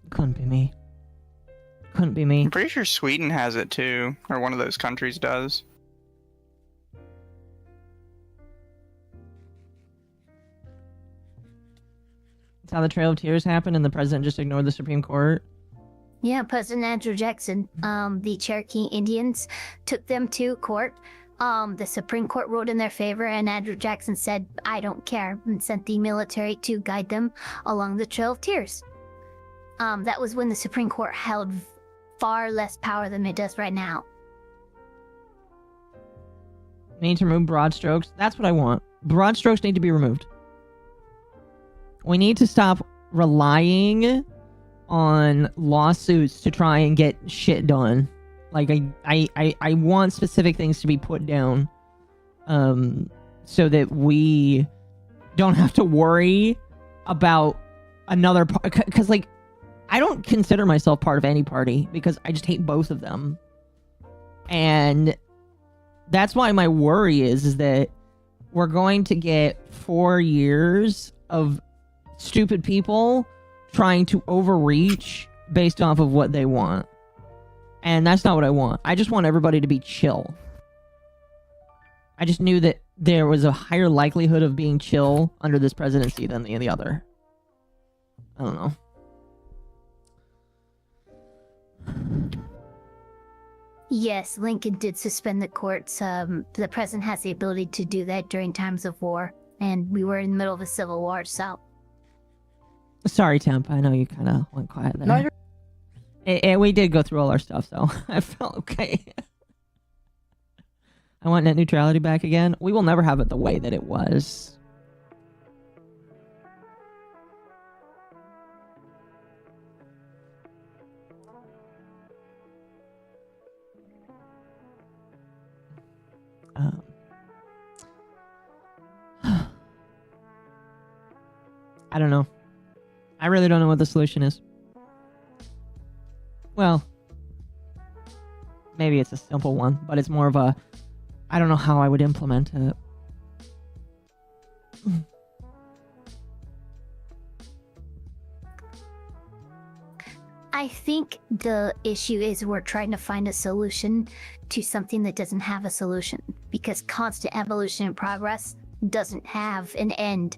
Couldn't be me. Couldn't be me.
I'm pretty sure Sweden has it too, or one of those countries does.
That's how the Trail of Tears happened, and the president just ignored the Supreme Court.
Yeah, President Andrew Jackson, the Cherokee Indians took them to court. The Supreme Court ruled in their favor, and Andrew Jackson said, I don't care, and sent the military to guide them along the Trail of Tears. That was when the Supreme Court held far less power than it does right now.
We need to remove broad strokes. That's what I want. Broad strokes need to be removed. We need to stop relying on lawsuits to try and get shit done. Like, I want specific things to be put down, so that we don't have to worry about another part. Because, like, I don't consider myself part of any party because I just hate both of them. And that's why my worry is that we're going to get 4 years of stupid people trying to overreach based off of what they want. And that's not what I want. I just want everybody to be chill. I just knew that there was a higher likelihood of being chill under this presidency than the other. I don't know.
Yes, Lincoln did suspend the courts. The president has the ability to do that during times of war, and we were in the middle of a civil war, so.
Sorry, Temp. I know you kind of went quiet there.
No, you're-
And we did go through all our stuff, so I felt okay. I want net neutrality back again. We will never have it the way that it was. I don't know. I really don't know what the solution is. Well, maybe it's a simple one, but it's more of a, I don't know how I would implement it.
I think the issue is we're trying to find a solution to something that doesn't have a solution, because constant evolution and progress doesn't have an end.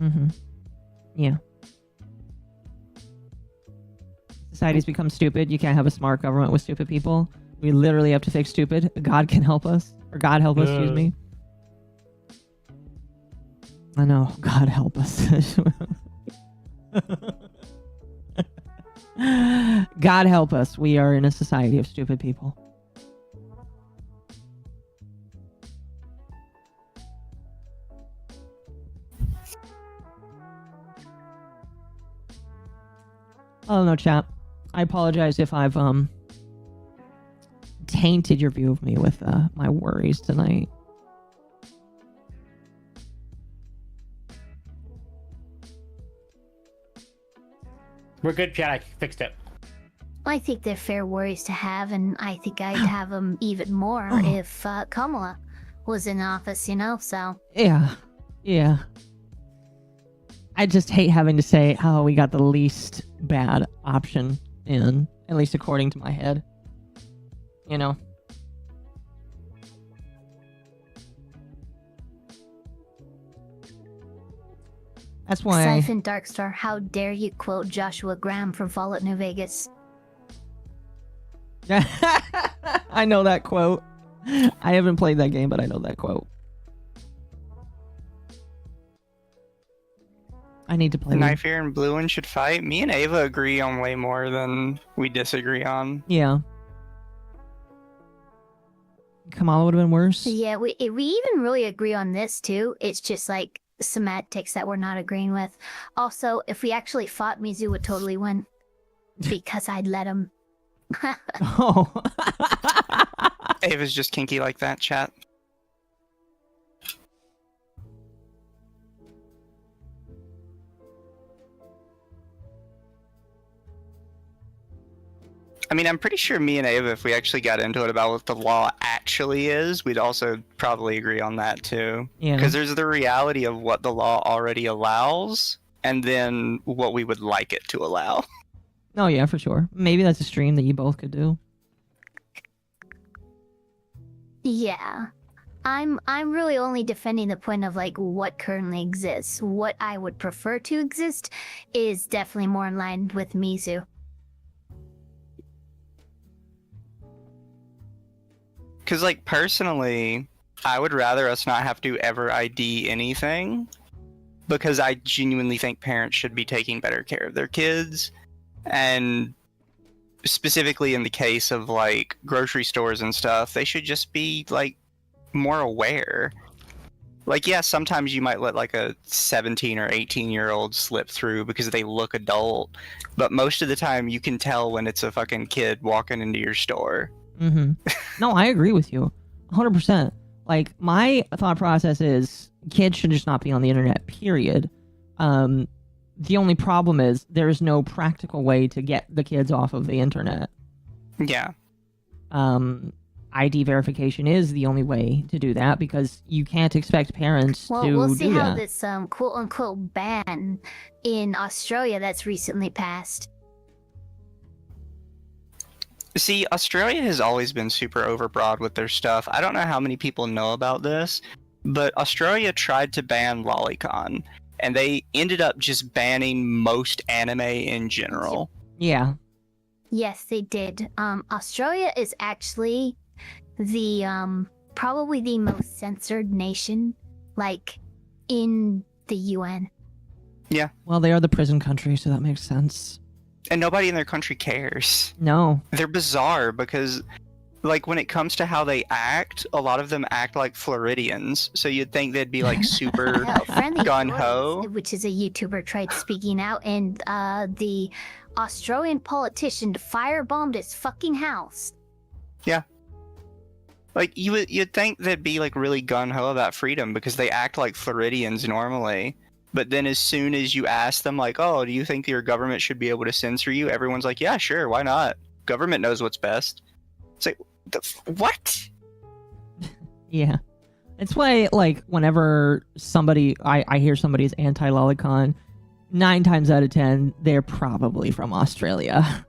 Mm-hmm. Yeah. Society's become stupid. You can't have a smart government with stupid people. We literally have to fix stupid. God can help us. Or God help us, excuse me. I know. God help us. God help us. We are in a society of stupid people. Oh no, chat. I apologize if I've tainted your view of me with my worries tonight.
We're good, chat. I fixed it.
I think they're fair worries to have, and I think I'd have them even more if Kamala was in office, you know, so.
Yeah. Yeah. I just hate having to say, oh, we got the least bad option in, at least according to my head. You know? That's why
Siphon Darkstar, how dare you quote Joshua Graham from Fallout New Vegas?
I know that quote. I haven't played that game, but I know that quote. I need to play
Knife Ear and Blue One should fight. Me and Ava agree on way more than we disagree on.
Yeah. Kamala would have been worse.
Yeah, we even really agree on this too. It's just like semantics that we're not agreeing with. Also, if we actually fought, Mizu would totally win. Because I'd let him.
Oh.
Ava's just kinky like that, chat. I mean, I'm pretty sure me and Ava, if we actually got into it about what the law actually is, we'd also probably agree on that too.
Yeah.
Because there's the reality of what the law already allows, and then what we would like it to allow.
Oh yeah, for sure. Maybe that's a stream that you both could do.
Yeah. I'm really only defending the point of like what currently exists. What I would prefer to exist is definitely more in line with Mizu.
Because, like, personally, I would rather us not have to ever ID anything, because I genuinely think parents should be taking better care of their kids, and specifically in the case of, like, grocery stores and stuff, they should just be, like, more aware. Like, yeah, sometimes you might let, like, a 17 or 18-year-old slip through because they look adult, but most of the time you can tell when it's a fucking kid walking into your store.
Mm-hmm. No, I agree with you. 100%. Like, my thought process is kids should just not be on the internet, period. The only problem is there is no practical way to get the kids off of the internet.
Yeah.
ID verification is the only way to do that, because you can't expect parents
Well,
to
we'll see
do
how
that.
this quote-unquote ban in Australia that's recently passed.
See, Australia has always been super overbroad with their stuff. I don't know how many people know about this, but Australia tried to ban lolicon, and they ended up just banning most anime in general.
Yeah.
Yes, they did. Australia is actually the probably the most censored nation, like, in the UN.
Well, they are the prison country, so that makes sense.
And nobody in their country cares.
No.
They're bizarre because, like, when it comes to how they act, a lot of them act like Floridians. So you'd think they'd be, like, super
Friendly
gun-ho.
Doris, which is a YouTuber, tried speaking out, and the Australian politician firebombed his fucking house.
Like, you'd think they'd be, like, really gun-ho about freedom because they act like Floridians normally. But then as soon as you ask them, like, oh, do you think your government should be able to censor you? Everyone's like, yeah, sure, why not? Government knows what's best. It's like, what?
Yeah. It's why, like, whenever I hear somebody's anti-lolicon, 9 times out of 10, they're probably from Australia.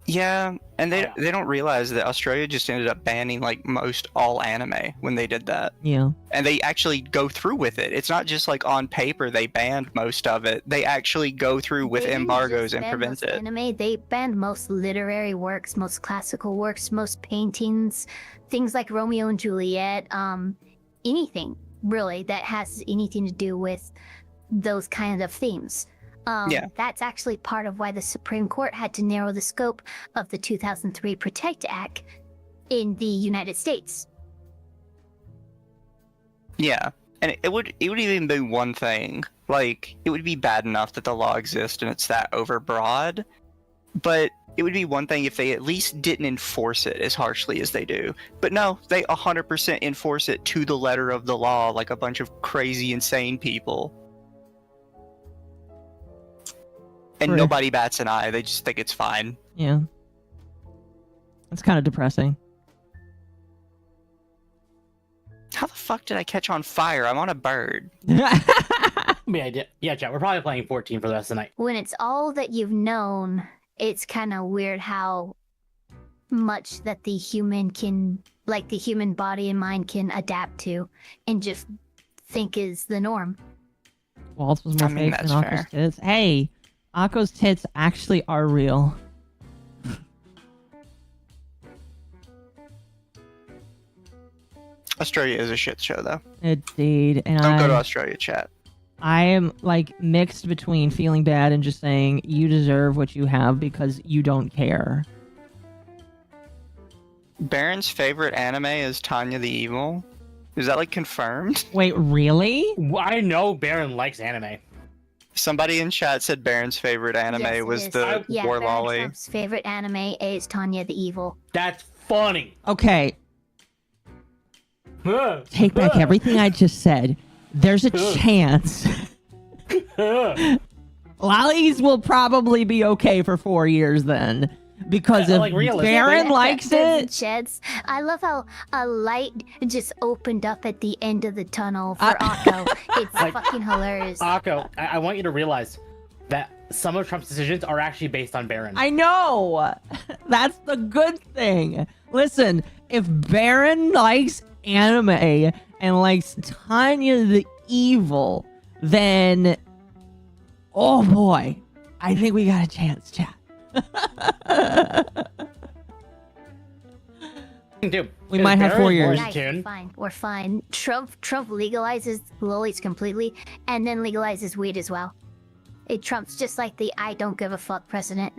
Yeah, and they don't realize that Australia just ended up banning, like, most all anime when they did that.
Yeah.
And they actually go through with it. It's not just, like, on paper they banned most of it. They actually go through with
They didn't
embargoes
just
and
ban
prevent
most
it.
Anime, they banned most literary works, most classical works, most paintings, things like Romeo and Juliet, anything really that has anything to do with those kind of themes.
Yeah.
That's actually part of why the Supreme Court had to narrow the scope of the 2003 Protect Act in the United States.
Yeah, and it would even be one thing. Like, it would be bad enough that the law exists and it's that overbroad, but it would be one thing if they at least didn't enforce it as harshly as they do. But no, they 100% enforce it to the letter of the law like a bunch of crazy, insane people. And
Right.
nobody bats an eye. They just think it's fine.
Yeah. It's kind of depressing.
How the fuck did I catch on fire? I'm on a bird.
Yeah, chat. We're probably playing 14 for the rest of the night.
When it's all that you've known, it's kind of weird how much that the human body and mind can adapt to and just think is the norm.
Waltz was more
I mean,
fake
that's
than
fair.
Akko's tits. Hey, Akko's tits actually are real.
Australia is a shit show, though.
Indeed. And
Don't go to Australia, chat.
I am, like, mixed between feeling bad and just saying you deserve what you have because you don't care.
Baron's favorite anime is Tanya the Evil. Is that, like, confirmed?
Wait, really?
I know Baron likes anime.
Somebody in chat said Baron's favorite anime
Yes, it
was
is.
the
Yeah,
War
Baron
Lolly.
Trump's favorite anime is Tanya the Evil.
That's funny.
Okay, take back everything I just said. There's a chance Lollies will probably be okay for 4 years then. Because
Yeah,
if
like, realistically.
Baron likes it,
Sheds. I love how a light just opened up at the end of the tunnel for Akko. It's
Like-
fucking hilarious.
Akko, I want you to realize that some of Trump's decisions are actually based on Baron.
I know. That's the good thing. Listen, if Baron likes anime and likes Tanya the Evil, then oh boy, I think we got a chance, chat.
Dude,
We might have 4 years.
Guys, we're fine. We're fine. Trump legalizes lollies completely, and then legalizes weed as well. Trump's just like the I don't give a fuck president.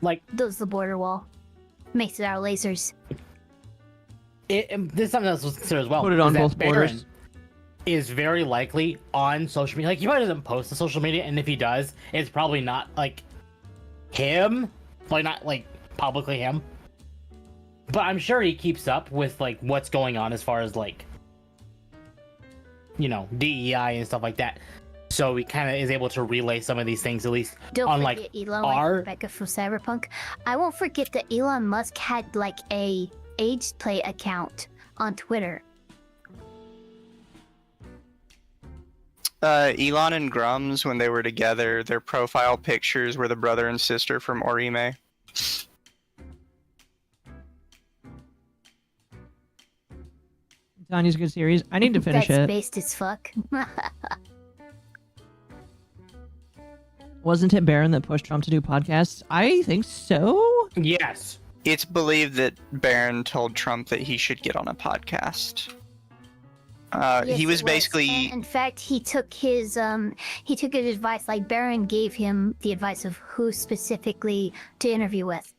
Like,
Does the border wall. Makes it our lasers.
this is something else to consider as well.
Put it on
is that
both borders.
Baron is very likely on social media. Like, he probably doesn't post to social media, and if he does, it's probably not like him, like not like publicly him. But I'm sure he keeps up with like what's going on as far as like, you know, DEI and stuff like that. So he kind of is able to relay some of these things, at least
Don't
on
forget
like
Elon,
our.
like Rebecca from Cyberpunk. I won't forget that Elon Musk had like a age play account on Twitter.
Elon and Grums, when they were together, their profile pictures were the brother and sister from Orime.
Tanya's a good series. I need to finish
That's
it.
based as fuck.
Wasn't it Barron that pushed Trump to do podcasts? I think so.
Yes.
It's believed that Barron told Trump that he should get on a podcast.
Yes,
He was
it
basically
And in fact, he took his advice. Like Barron gave him the advice of who specifically to interview with.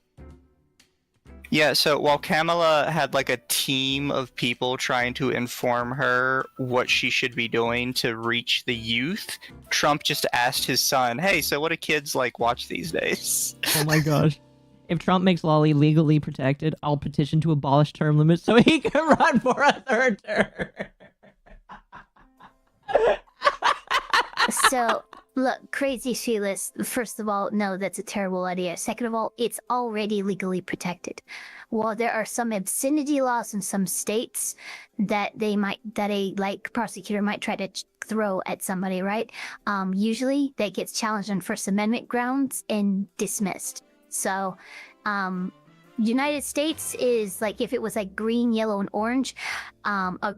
Yeah, so while Kamala had like a team of people trying to inform her what she should be doing to reach the youth, Trump just asked his son, "Hey, so what do kids like watch these days?"
Oh my gosh. If Trump makes Lolly legally protected, I'll petition to abolish term limits so he can run for a third term.
So, look, crazy Sheila, first of all, no, that's a terrible idea. Second of all, it's already legally protected. While there are some obscenity laws in some states that a prosecutor might try to throw at somebody, right? Usually that gets challenged on First Amendment grounds and dismissed. So, United States is like if it was like green, yellow, and orange,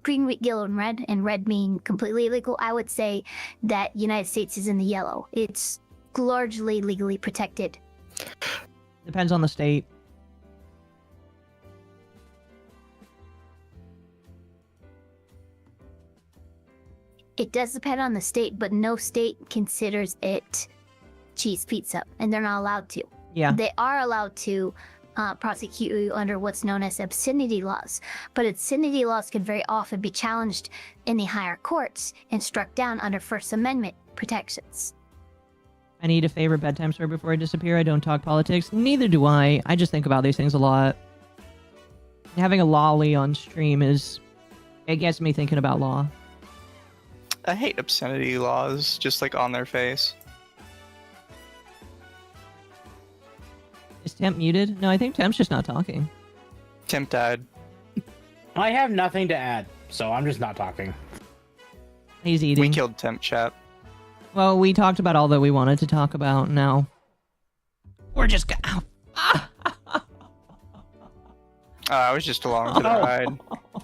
green, yellow, and red mean completely illegal. I would say that United States is in the yellow. It's largely legally protected.
Depends on the state.
It does depend on the state, but no state considers it cheese pizza, and they're not allowed to.
Yeah.
They are allowed to prosecute you under what's known as obscenity laws, but obscenity laws can very often be challenged in the higher courts and struck down under First Amendment protections.
I need a favorite bedtime story before I disappear. I don't talk politics. Neither do I. I just think about these things a lot. Having a lolly on stream it gets me thinking about law.
I hate obscenity laws, just like on their face.
Is Temp muted? No, I think Temp's just not talking.
Temp died.
I have nothing to add, so I'm just not talking.
He's eating.
We killed Temp Chat.
Well, we talked about all that we wanted to talk about. Now we're just gonna.
I was just along for the ride.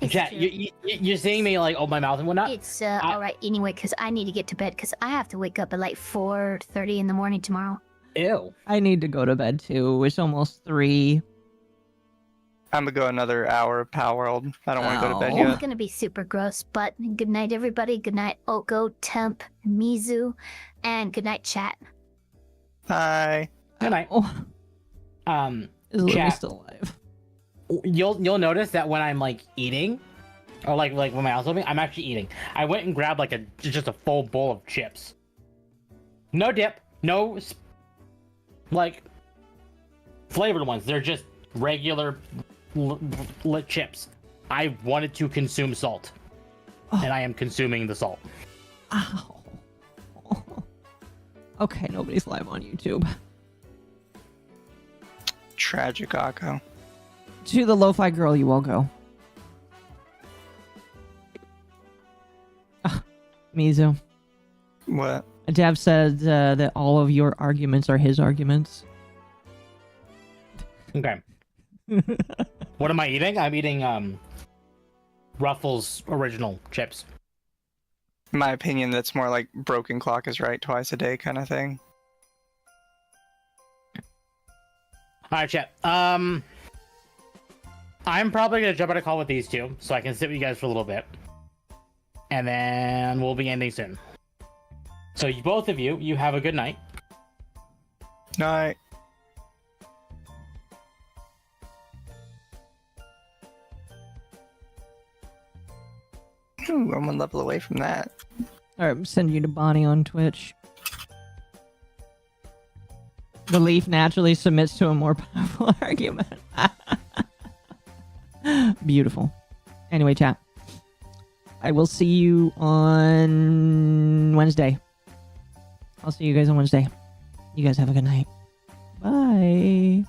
Chat, you're seeing me like open my mouth and whatnot?
It's all right anyway, because I need to get to bed because I have to wake up at like 4:30 in the morning tomorrow.
Ew.
I need to go to bed too. It's almost 3.
I'm gonna go another hour of Power World. I don't want to go to bed
Oh.
yet.
It's gonna be super gross, but good night, everybody. Good night, Oko, Temp, Mizu, and good night, chat.
Bye.
Good night.
Oh, is Louis
Chat.
still alive?
You'll notice that when I'm like eating, or like when my mouth's open, I'm actually eating. I went and grabbed like just a full bowl of chips. No dip, no like flavored ones. They're just regular lit chips. I wanted to consume salt, and I am consuming the salt.
Ow. Okay, nobody's live on YouTube.
Tragic Akko.
To the lo-fi girl, you all go. Mizu.
What?
Dev said that all of your arguments are his arguments.
Okay. What am I eating? I'm eating Ruffles original chips.
In my opinion, that's more like broken clock is right twice a day kind of thing.
All right, chat. I'm probably gonna jump on a call with these two, so I can sit with you guys for a little bit, and then we'll be ending soon. So both of you have a good night.
Night. Ooh, I'm one level away from that.
Alright, I'm sending you to Bonnie on Twitch. The leaf naturally submits to a more powerful argument. Beautiful. Anyway, chat. I will see you on Wednesday. I'll see you guys on Wednesday. You guys have a good night. Bye.